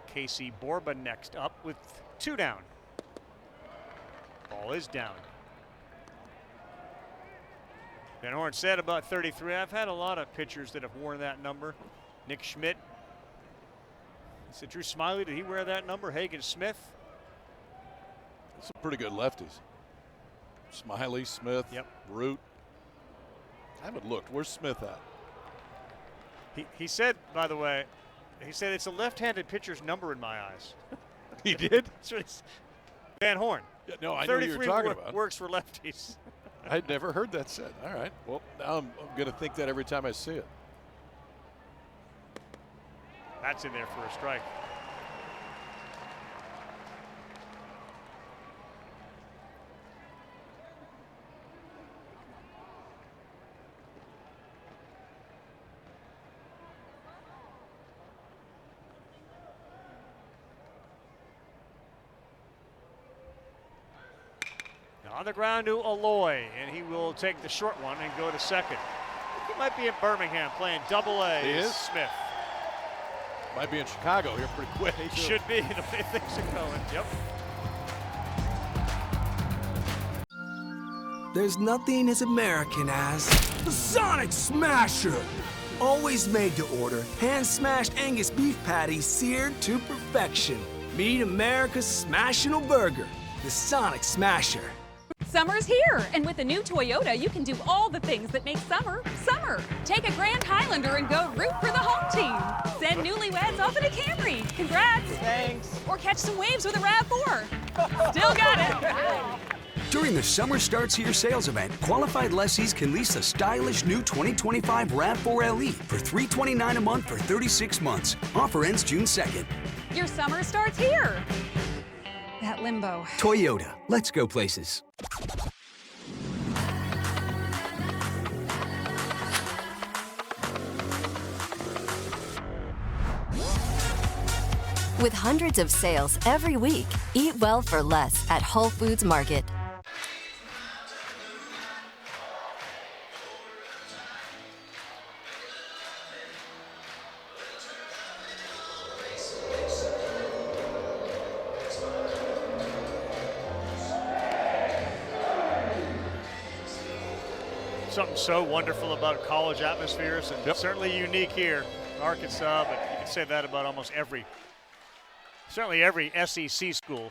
Casey Borba next up with 2 down. Ball is down. Van Horn said about 33, I've had a lot of pitchers that have worn that number. Nick Schmidt. He said, Drew Smiley, did he wear that number? Hagen Smith. Some pretty good lefties. Smiley, Smith, Root. I haven't looked. Where's Smith at? He said, by the way, he said it's a left-handed pitcher's number in my eyes. He did? Van Horn. Yeah, no, I know what you were talking about. Works for lefties. I'd never heard that said. All right. Well, now I'm going to think that every time I see it. That's in there for a strike. On the ground to Aloy, and he will take the short one and go to second. I think he might be in Birmingham playing Double-A. He is? Smith. Might be in Chicago here pretty quick. He should be, the way things are going. Yep. There's nothing as American as the Sonic Smasher. Always made to order, hand-smashed Angus beef patties seared to perfection. Meet America's Smashin'll Burger, the Sonic Smasher. Summer's here, and with the new Toyota, you can do all the things that make summer, summer. Take a Grand Highlander and go root for the home team. Send newlyweds off in a Camry. Congrats. Thanks. Or catch some waves with a RAV4. Still got it. During the Summer Starts Here sales event, qualified lessees can lease the stylish new 2025 RAV4 LE for $329 a month for 36 months. Offer ends June 2nd. Your summer starts here. That limbo. Toyota, let's go places. With hundreds of sales every week, eat well for less at Whole Foods Market. Something so wonderful about college atmospheres, and certainly unique here in Arkansas, but you can say that about almost certainly every SEC school.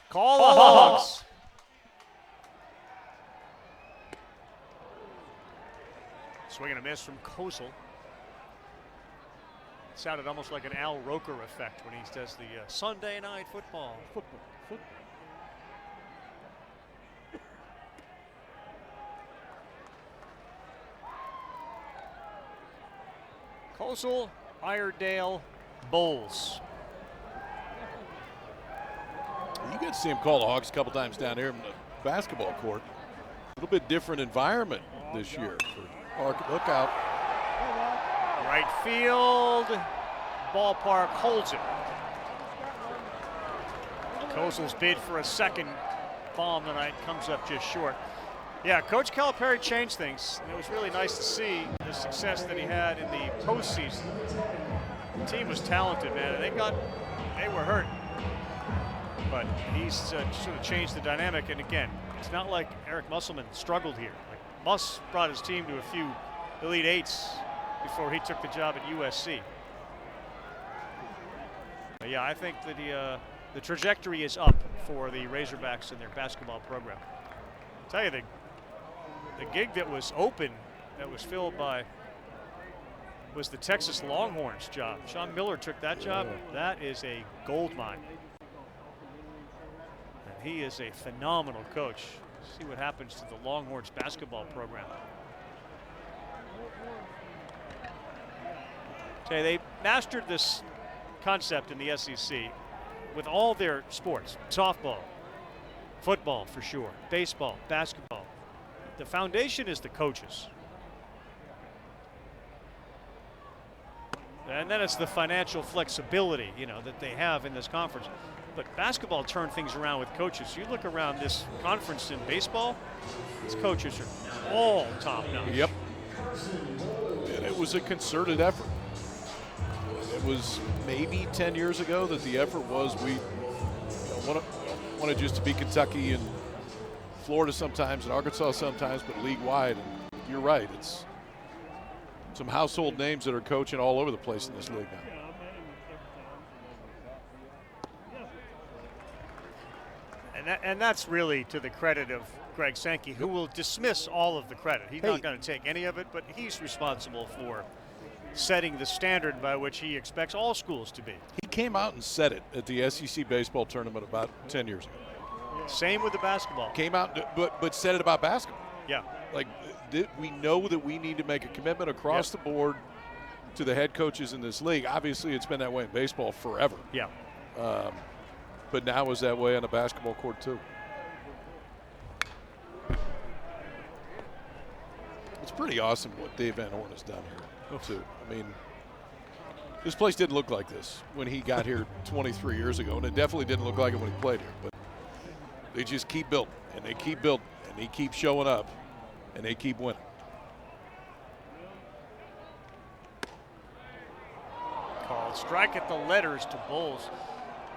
Call the Hogs. Swing and a miss from Kosel. Sounded almost like an Al Roker effect when he does the Sunday night football. Kosel, Iredale, Bowles. He You get to see him call the Hawks a couple times down here in the basketball court. A little bit different environment this year for Look out. Right field. Ballpark holds it. Kozel's bid for a second bomb tonight comes up just short. Yeah, Coach Calipari changed things. And it was really nice to see the success that he had in the postseason. The team was talented, man, and they were hurt. But he's sort of changed the dynamic. And again, it's not like Eric Musselman struggled here. Like Muss brought his team to a few Elite Eights before he took the job at USC. But yeah, I think that the trajectory is up for the Razorbacks and their basketball program. I'll tell you, the gig that was open, that was filled by, was the Texas Longhorns job. Sean Miller took that job. That is a gold mine. And he is a phenomenal coach. See what happens to the Longhorns basketball program. Okay, they mastered this concept in the SEC with all their sports. Softball, football for sure, baseball, basketball. The foundation is the coaches. And then it's the financial flexibility, that they have in this conference. But basketball turned things around with coaches. You look around this conference in baseball, these coaches are all top notch. Yep. And it was a concerted effort. It was maybe 10 years ago that the effort was we wanted just to be Kentucky and Florida sometimes and Arkansas sometimes, but league-wide. And you're right. It's some household names that are coaching all over the place in this league now. And that's really to the credit of Greg Sankey, who will dismiss all of the credit. He's not going to take any of it, but he's responsible for setting the standard by which he expects all schools to be. He came out and said it at the SEC baseball tournament about 10 years ago. Same with the basketball. Came out, but said it about basketball. Yeah. Like, we know that we need to make a commitment across the board to the head coaches in this league. Obviously, it's been that way in baseball forever. Yeah. But now is that way on the basketball court, too. It's pretty awesome what Dave Van Horn has done here, too. I mean, this place didn't look like this when he got here 23 years ago, and it definitely didn't look like it when he played here. But they just keep building, and they keep building, and they keep showing up, and they keep winning. Called strike at the letters to Bowles.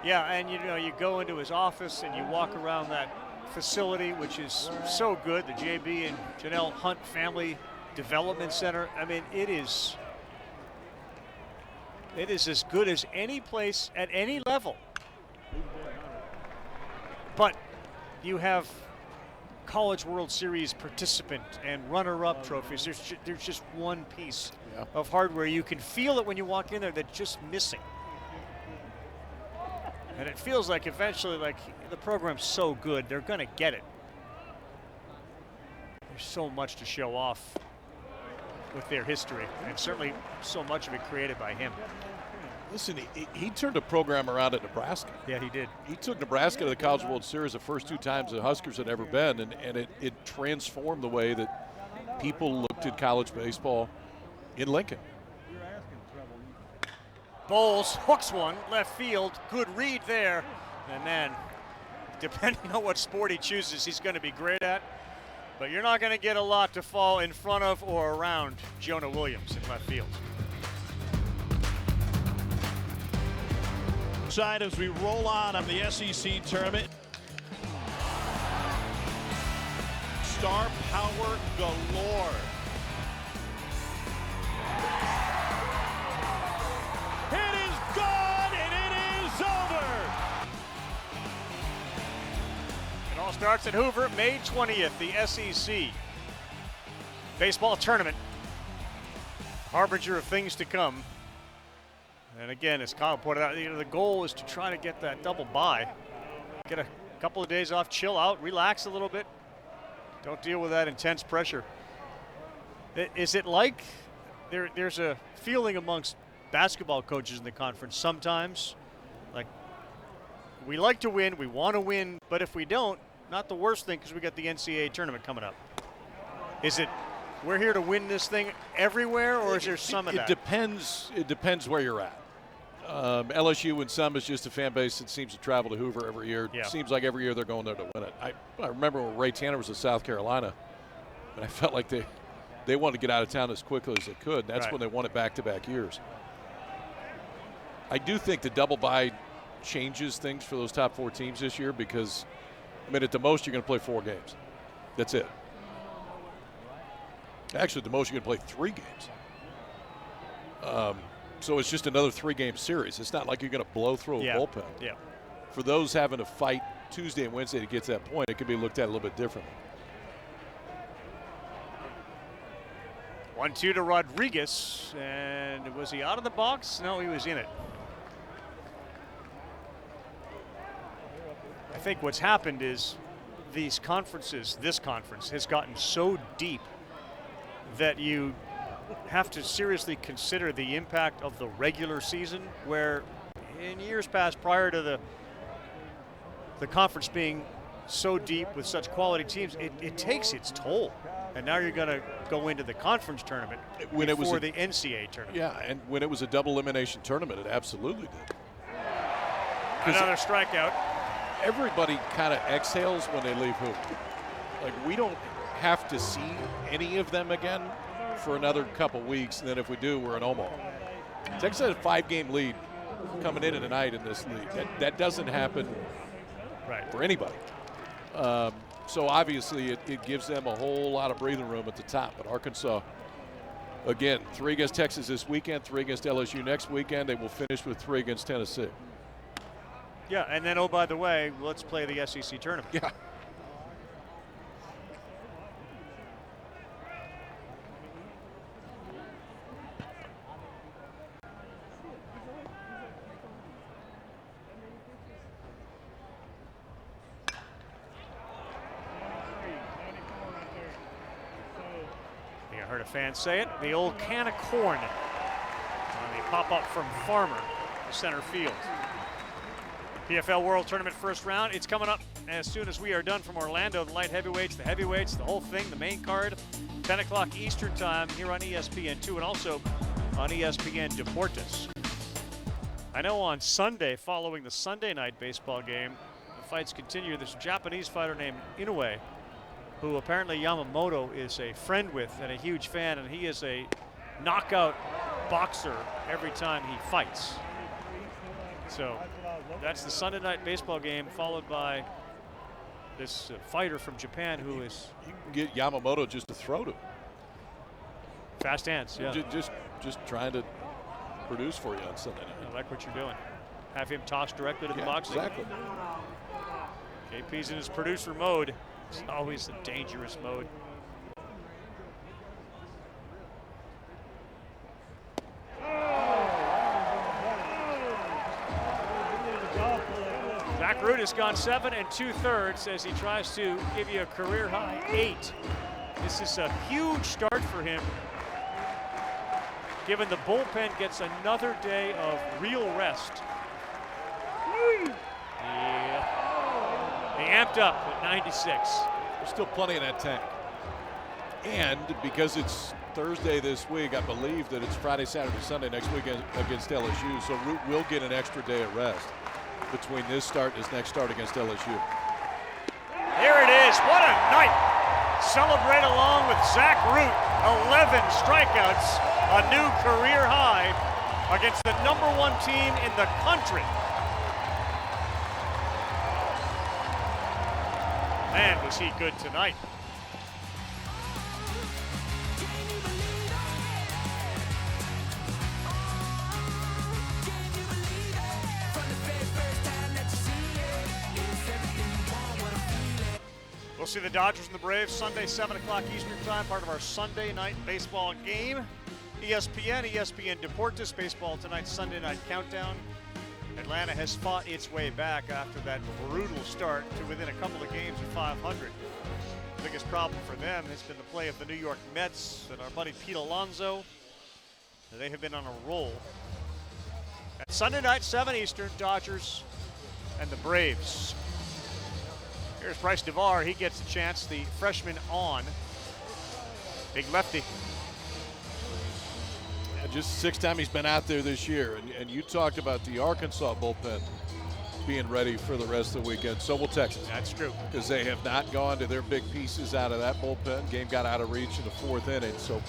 Yeah, and you go into his office and you walk around that facility, which is so good, the JB and Janelle Hunt Family Development Center. I mean, it is as good as any place at any level. But you have College World Series participant and runner-up trophies. There's just one piece of hardware. You can feel it when you walk in there that's just missing. And it feels like eventually, like, the program's so good, they're going to get it. There's so much to show off with their history, and certainly so much of it created by him. Listen, he turned a program around at Nebraska. Yeah, he did. He took Nebraska to the College World Series the first two times the Huskers had ever been, and it transformed the way that people looked at college baseball in Lincoln. Bowles hooks one, left field, good read there. And then, depending on what sport he chooses, he's going to be great at. But you're not going to get a lot to fall in front of or around Jonah Williams in left field. Side as we roll on of the SEC tournament. Star power galore. It is gone and it is over. It all starts at Hoover, May 20th, the SEC baseball tournament. Harbinger of things to come. And again, as Kyle pointed out, the goal is to try to get that double bye. Get a couple of days off, chill out, relax a little bit. Don't deal with that intense pressure. Is it like there's a feeling amongst basketball coaches in the conference sometimes, like we like to win, we want to win, but if we don't, not the worst thing because we got the NCAA tournament coming up. Is it we're here to win this thing everywhere, or is there some of that? It depends where you're at. LSU in some is just a fan base that seems to travel to Hoover every year. Yeah. Seems like every year they're going there to win it. I remember when Ray Tanner was in South Carolina, and I felt like they wanted to get out of town as quickly as they could. That's when they won it back-to-back years. I do think the double bye changes things for those top 4 teams this year because, I mean, at the most you're going to play 4 games. That's it. Actually, at the most you're going to play 3 games. So it's just another 3-game series. It's not like you're going to blow through a bullpen. Yeah. For those having to fight Tuesday and Wednesday to get to that point, it can be looked at a little bit differently. 1-2 to Rodriguez, and was he out of the box? No, he was in it. I think what's happened is this conference has gotten so deep that you have to seriously consider the impact of the regular season, where in years past prior to the conference being so deep with such quality teams, it takes its toll. And now you're going to go into the conference tournament before the NCAA tournament. Yeah, and when it was a double elimination tournament, it absolutely did. Another strikeout. Everybody kind of exhales when they leave Hoover. Like, we don't have to see any of them again for another couple weeks, and then if we do, we're in Omaha. Texas had a 5-game lead coming in tonight in this league. That doesn't happen for anybody. So obviously it gives them a whole lot of breathing room at the top. But Arkansas, again, 3 against Texas this weekend, 3 against LSU next weekend. They will finish with 3 against Tennessee. Yeah, and then, oh, by the way, let's play the SEC tournament. Yeah. I heard a fan say it, the old can of corn. And they pop up from Farmer, center field. PFL World Tournament first round, it's coming up as soon as we are done from Orlando. The light heavyweights, the heavyweights, the whole thing, the main card, 10 o'clock Eastern time here on ESPN2 and also on ESPN Deportes. I know on Sunday, following the Sunday night baseball game, the fights continue. There's a Japanese fighter named Inoue, who apparently Yamamoto is a friend with and a huge fan, and he is a knockout boxer every time he fights. So that's the Sunday night baseball game, followed by this fighter from Japan who is... You can get Yamamoto just to throw to him. Fast hands, yeah. Just trying to produce for you on Sunday night. I like what you're doing. Have him toss directly to the boxing. Exactly. KP's in his producer mode. It's always a dangerous mode. Zack Root has gone 7 2/3 as he tries to give you a career high 8. This is a huge start for him, given the bullpen gets another day of real rest. Yeah. He amped up at 96. There's still plenty in that tank. And because it's Thursday this week, I believe that it's Friday, Saturday, Sunday next week against LSU. So Root will get an extra day of rest between this start and his next start against LSU. Here it is. What a night. Celebrate along with Zack Root. 11 strikeouts, a new career high against the #1 team in the country. Man, was he good tonight. We'll see the Dodgers and the Braves Sunday, 7 o'clock Eastern time, part of our Sunday night baseball game. ESPN, ESPN Deportes, baseball tonight, Sunday night countdown. Atlanta has fought its way back after that brutal start to within a couple of games of 500. The biggest problem for them has been the play of the New York Mets and our buddy Pete Alonso. They have been on a roll. At Sunday night, 7 Eastern, Dodgers and the Braves. Here's Bryce DeVar. He gets a chance. The freshman on. Big lefty. Yeah, just the 6th time he's been out there this year. And you talked about the Arkansas bullpen being ready for the rest of the weekend. So will Texas. That's true. Because they have not gone to their big pieces out of that bullpen. Game got out of reach in the 4th inning. So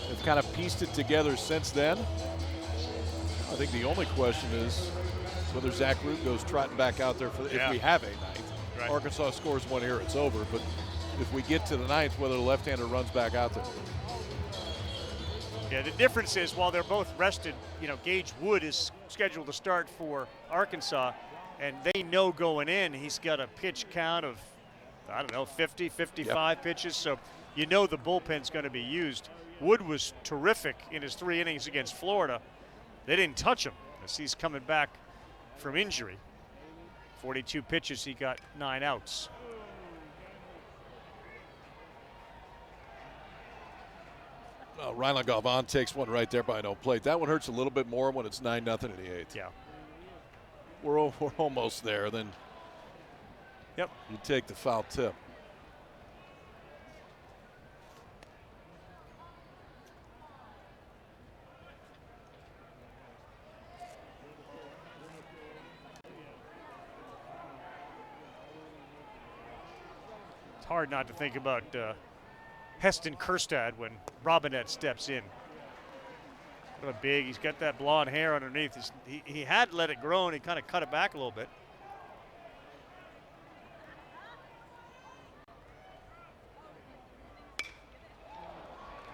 they've kind of pieced it together since then. I think the only question is whether Zack Root goes trotting back out there for if we have a 9th. Right. Arkansas scores one here, it's over. But if we get to the 9th, whether the left-hander runs back out there. Yeah, the difference is while they're both rested, Gage Wood is scheduled to start for Arkansas, and they know going in he's got a pitch count of, 50, 55 pitches. So the bullpen's going to be used. Wood was terrific in his 3 innings against Florida. They didn't touch him as he's coming back from injury. 42 pitches, he got 9 outs. Rylan Galvan takes one right there by no plate. That one hurts a little bit more when it's 9-0 in the 8th. Yeah. We're almost there. Then you take the foul tip. It's hard not to think about Heston Kjerstad when Robinette steps in. What a big, he's got that blonde hair underneath. He had let it grow and he kind of cut it back a little bit.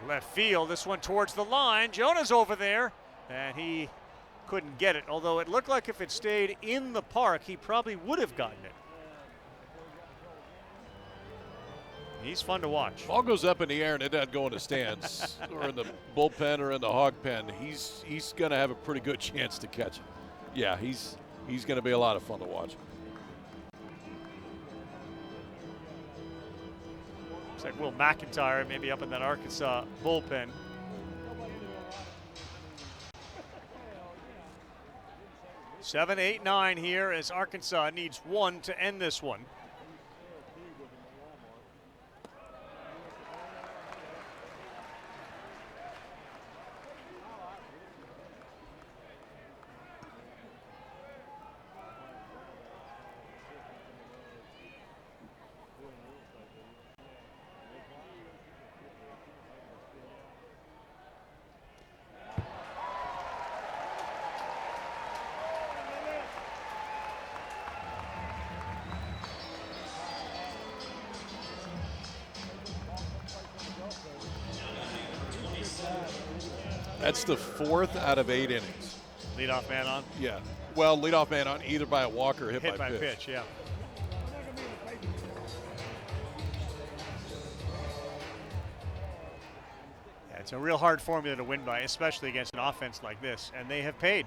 Left field, this one towards the line. Jonah's over there and he couldn't get it. Although it looked like if it stayed in the park, he probably would have gotten it. He's fun to watch. Ball goes up in the air and it doesn't go in the stands or in the bullpen or in the hog pen. He's going to have a pretty good chance to catch it. Yeah, he's going to be a lot of fun to watch. Looks like Will McEntire maybe up in that Arkansas bullpen. Seven, 8, 9 here as Arkansas needs 1 to end this one. That's the 4th out of 8 innings. Leadoff man on? Yeah. Well, leadoff man on either by a walk or hit by pitch. Yeah. It's a real hard formula to win by, especially against an offense like this, and they have paid.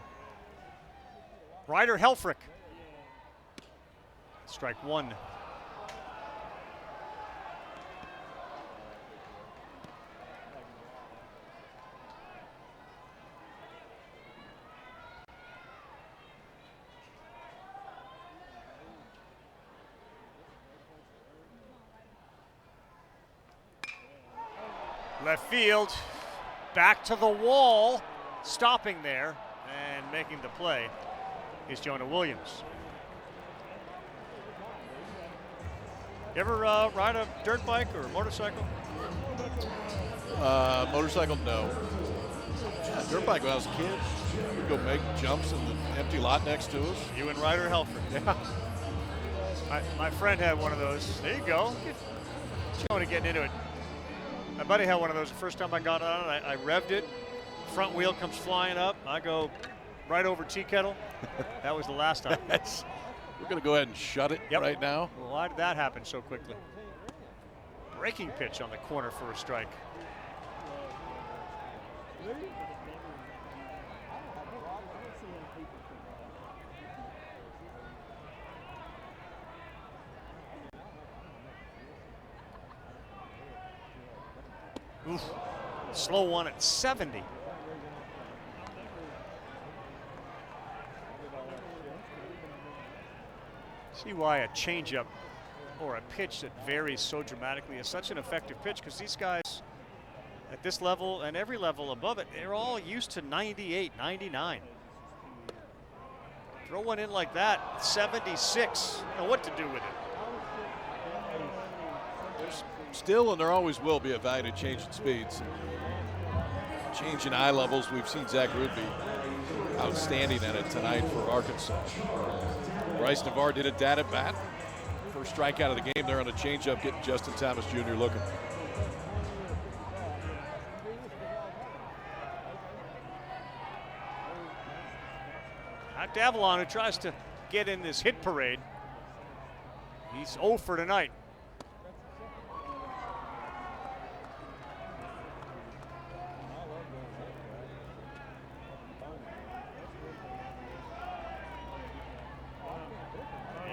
Ryder Helfrich. Strike 1. Left field, back to the wall, stopping there and making the play is Jonah Williams. You ever ride a dirt bike or a motorcycle? Motorcycle, no. Dirt bike when I was a kid. We'd go make jumps in the empty lot next to us. You and Ryder Helfrich. Yeah. My friend had one of those. There you go. Jonah getting into it. My buddy had one of those the first time I got on it. I revved it. Front wheel comes flying up. I go right over tea kettle. That was the last time. We're going to go ahead and shut it right now. Well, why did that happen so quickly? Breaking pitch on the corner for a strike. Oof. Slow one at 70. See why a changeup or a pitch that varies so dramatically is such an effective pitch, because these guys at this level and every level above it, they're all used to 98, 99. Throw one in like that, 76. You know what to do with it. There's still, and there always will be, a value to changing speeds. Change in eye levels. We've seen Zack Root be outstanding at it tonight for Arkansas. Bryce Navarre did a dad at bat. First strikeout of the game there on a changeup, getting Justin Thomas Jr. looking. Not Davalon, who tries to get in this hit parade. He's 0 for tonight.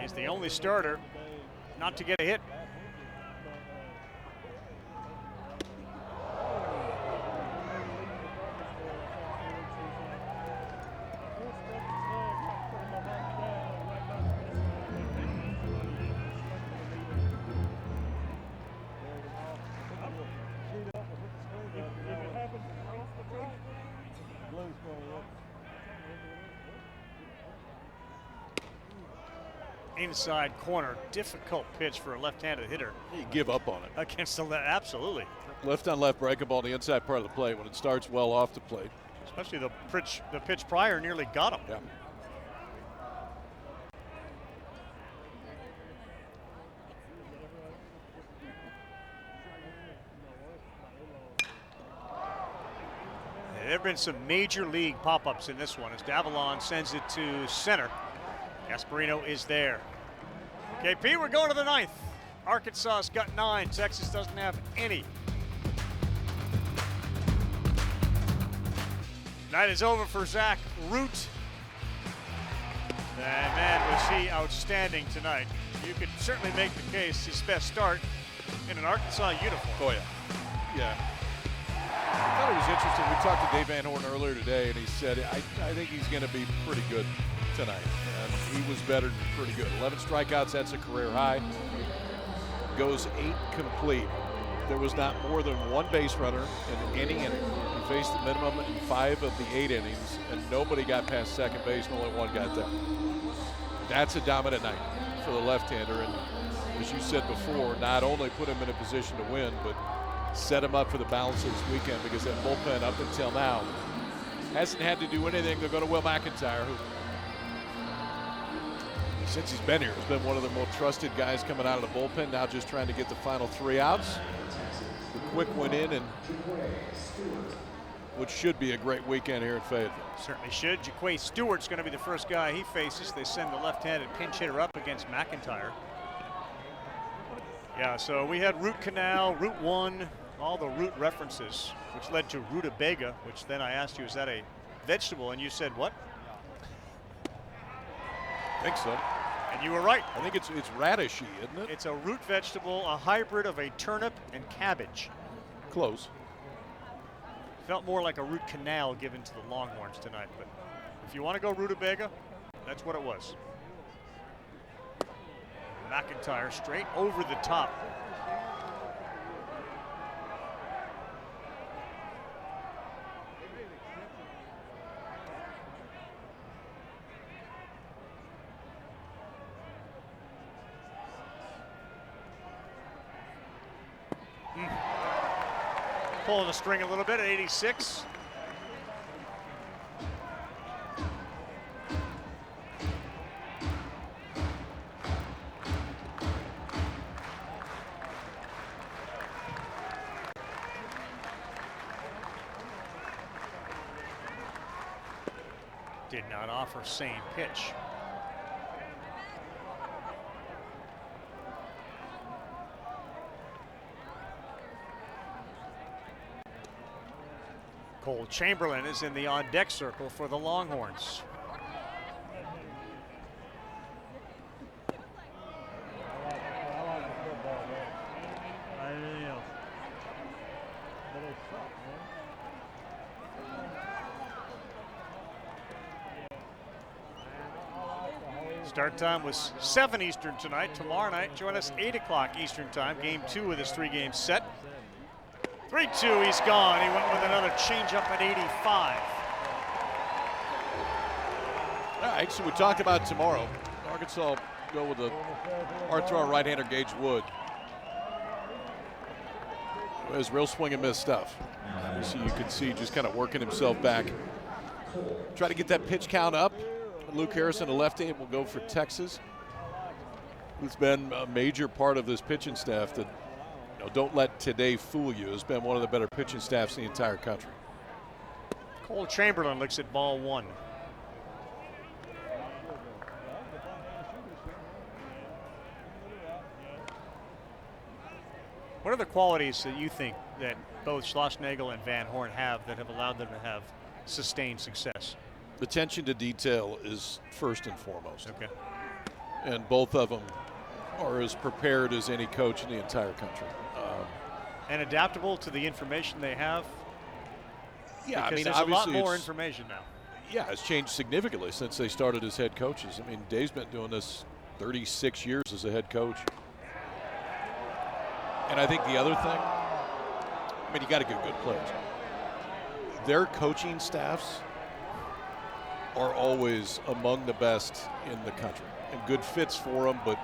He's the only starter not to get a hit. Inside corner, difficult pitch for a left-handed hitter. You give up on it. Against the left, absolutely. Left on left breaking ball on the inside part of the plate when it starts well off the plate. Especially the pitch prior nearly got him. Yeah. There have been some major league pop-ups in this one as Davalon sends it to center. Gasparino is there. KP, we're going to the 9th. Arkansas's got 9. Texas doesn't have any. Night is over for Zack Root. And man, was he outstanding tonight. You could certainly make the case his best start in an Arkansas uniform. Oh, yeah. Yeah. I thought it was interesting. We talked to Dave Van Horn earlier today, and he said, I think he's going to be pretty good tonight. And he was better than pretty good. 11 strikeouts, that's a career high. Goes 8 complete. There was not more than one base runner in any inning. He faced the minimum in 5 of the 8 innings, and nobody got past second base, and only one got there. That's a dominant night for the left-hander, and as you said before, not only put him in a position to win, but set him up for the balance of this weekend, because that bullpen up until now hasn't had to do anything. They'll go to Will McEntire, who, since he's been here, has been one of the more trusted guys coming out of the bullpen, now just trying to get the final 3 outs. The quick went in, and which should be a great weekend here in Fayetteville. Certainly should. Jaquay Stewart's going to be the first guy he faces. They send the left-handed pinch hitter up against McEntire. Yeah, so we had Root Canal, Route 1, all the root references, which led to rutabaga, which then I asked you, is that a vegetable? And you said what? I think so. And you were right. I think it's radishy, isn't it? It's a root vegetable, a hybrid of a turnip and cabbage. Close. Felt more like a root canal given to the Longhorns tonight, but if you want to go rutabaga, that's what it was. McEntire straight over the top. Pulling the string a little bit at 86. Did not offer same pitch. Cole Chamberlain is in the on-deck circle for the Longhorns. Start time was 7 Eastern tonight. Tomorrow night, join us 8 o'clock Eastern time. Game 2 of this 3-game set. 3-2, he's gone. He went with another changeup at 85. All right, so we talked about tomorrow. Arkansas go with the hard-thrower right-hander Gage Wood. It was real swing and miss stuff. Obviously, you can see just kind of working himself back. Try to get that pitch count up. Luke Harrison, a lefty, will go for Texas, who's been a major part of this pitching staff that, don't let today fool you, has been one of the better pitching staffs in the entire country. Cole Chamberlain looks at ball 1. What are the qualities that you think that both Schlossnagle and Van Horn have that have allowed them to have sustained success? Attention to detail is first and foremost. Okay. And both of them are as prepared as any coach in the entire country. And adaptable to the information they have? Yeah, because there's a lot more information now. Yeah, it's changed significantly since they started as head coaches. I mean, Dave's been doing this 36 years as a head coach. And I think the other thing, you got to get good players. Their coaching staffs are always among the best in the country. And good fits for them, but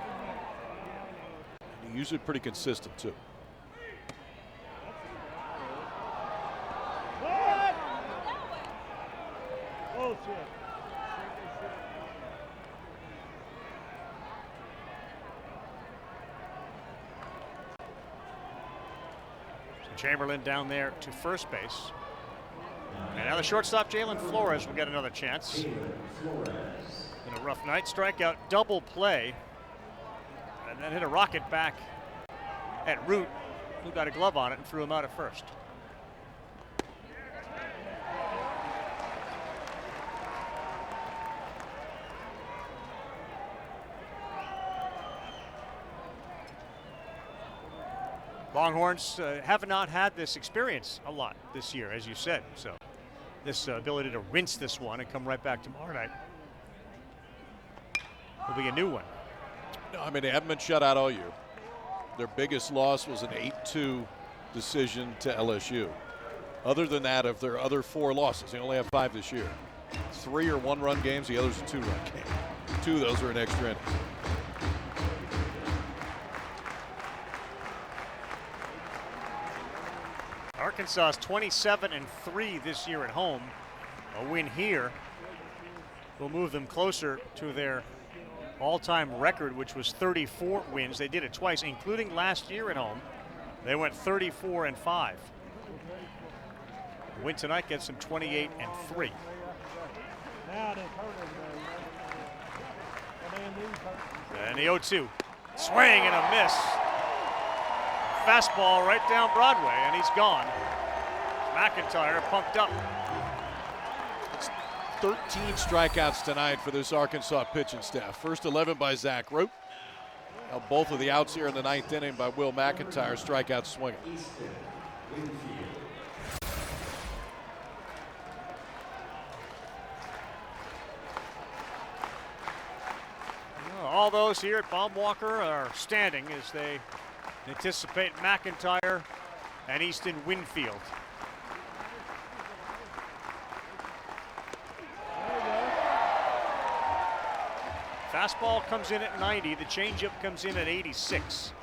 usually pretty consistent too. Chamberlain down there to first base. And now the shortstop, Jalen Flores, will get another chance. In a rough night, strikeout, double play. And then hit a rocket back at Root, who got a glove on it and threw him out at first. Longhorns have not had this experience a lot this year, as you said. So this ability to rinse this one and come right back tomorrow night will be a new one. No, they haven't been shut out all year. Their biggest loss was an 8-2 decision to LSU. Other than that, of their other 4 losses, they only have 5 this year. 3 are 1-run games, the others are 2-run games. 2 of those are in extra innings. Arkansas is 27-3 this year at home. A win here will move them closer to their all-time record, which was 34 wins. They did it twice, including last year at home. They went 34-5. The win tonight gets them 28-3. And the 0-2. Swing and a miss. Fastball right down Broadway, and he's gone. McEntire pumped up. It's 13 strikeouts tonight for this Arkansas pitching staff. First 11 by Zack Root. Now both of the outs here in the 9th inning by Will McEntire, strikeout swinging. All those here at Bob Walker are standing as they anticipate McEntire and Easton Winfield. Fastball comes in at 90. The changeup comes in at 86.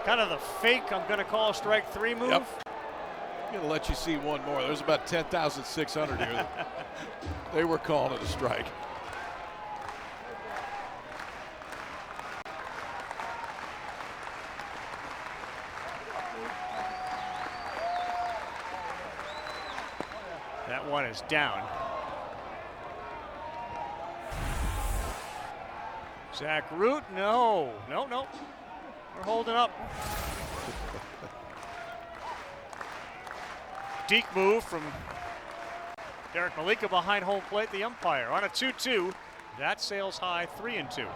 Kind of the fake, I'm going to call strike 3 move. Yep. I'm going to let you see one more. There's about 10,600 here. They were calling it a strike. That one is down. Zack Root, no. We're holding up. Deke move from Derek Malika behind home plate, the umpire. On a 2-2, that sails high, 3-2.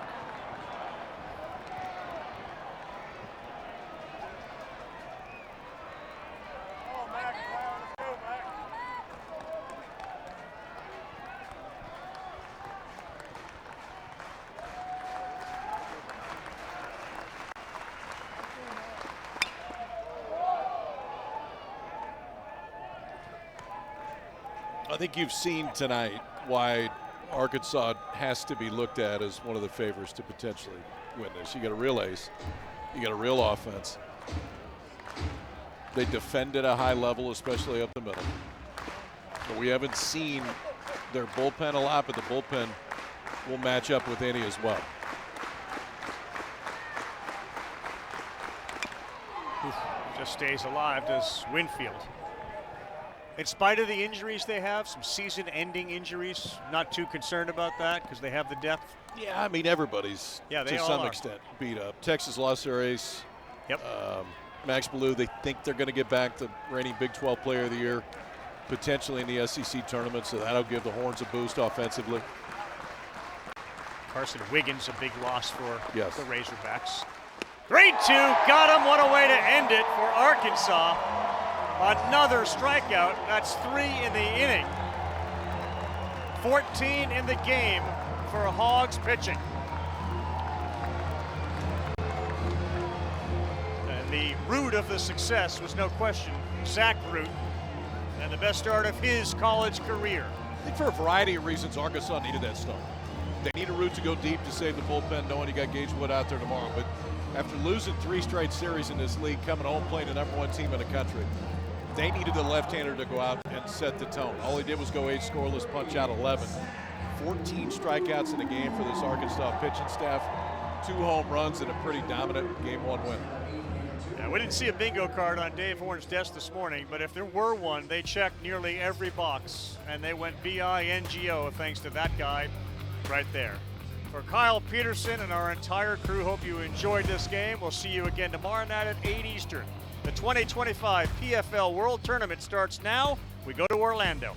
I think you've seen tonight why Arkansas has to be looked at as one of the favorites to potentially win this. You got a real ace. You got a real offense. They defend at a high level, especially up the middle. But we haven't seen their bullpen a lot, but the bullpen will match up with any as well. Just stays alive, does Winfield. In spite of the injuries they have, some season-ending injuries, not too concerned about that because they have the depth. Yeah, I mean, everybody's to some extent beat up. Texas lost their ace. Yep. Max Ballou, they think they're going to get back the reigning Big 12 Player of the Year, potentially in the SEC tournament, so that'll give the Horns a boost offensively. Carson Wiggins, a big loss for the Razorbacks. 3-2, got him. What a way to end it for Arkansas. Another strikeout. That's 3 in the inning. 14 in the game for Hogs pitching. And the root of the success was no question Zack Root, and the best start of his college career. I think for a variety of reasons, Arkansas needed that start. They need a Root to go deep to save the bullpen, knowing you got Gage Wood out there tomorrow. But after losing 3 straight series in this league, coming home playing the #1 team in the country, they needed the left-hander to go out and set the tone. All he did was go 8 scoreless, punch out 11. 14 strikeouts in the game for this Arkansas pitching staff. 2 home runs and a pretty dominant Game 1 win. Yeah, we didn't see a bingo card on Dave Horn's desk this morning, but if there were one, they checked nearly every box, and they went B-I-N-G-O thanks to that guy right there. For Kyle Peterson and our entire crew, hope you enjoyed this game. We'll see you again tomorrow night at 8 Eastern. The 2025 PFL World Tournament starts now. We go to Orlando.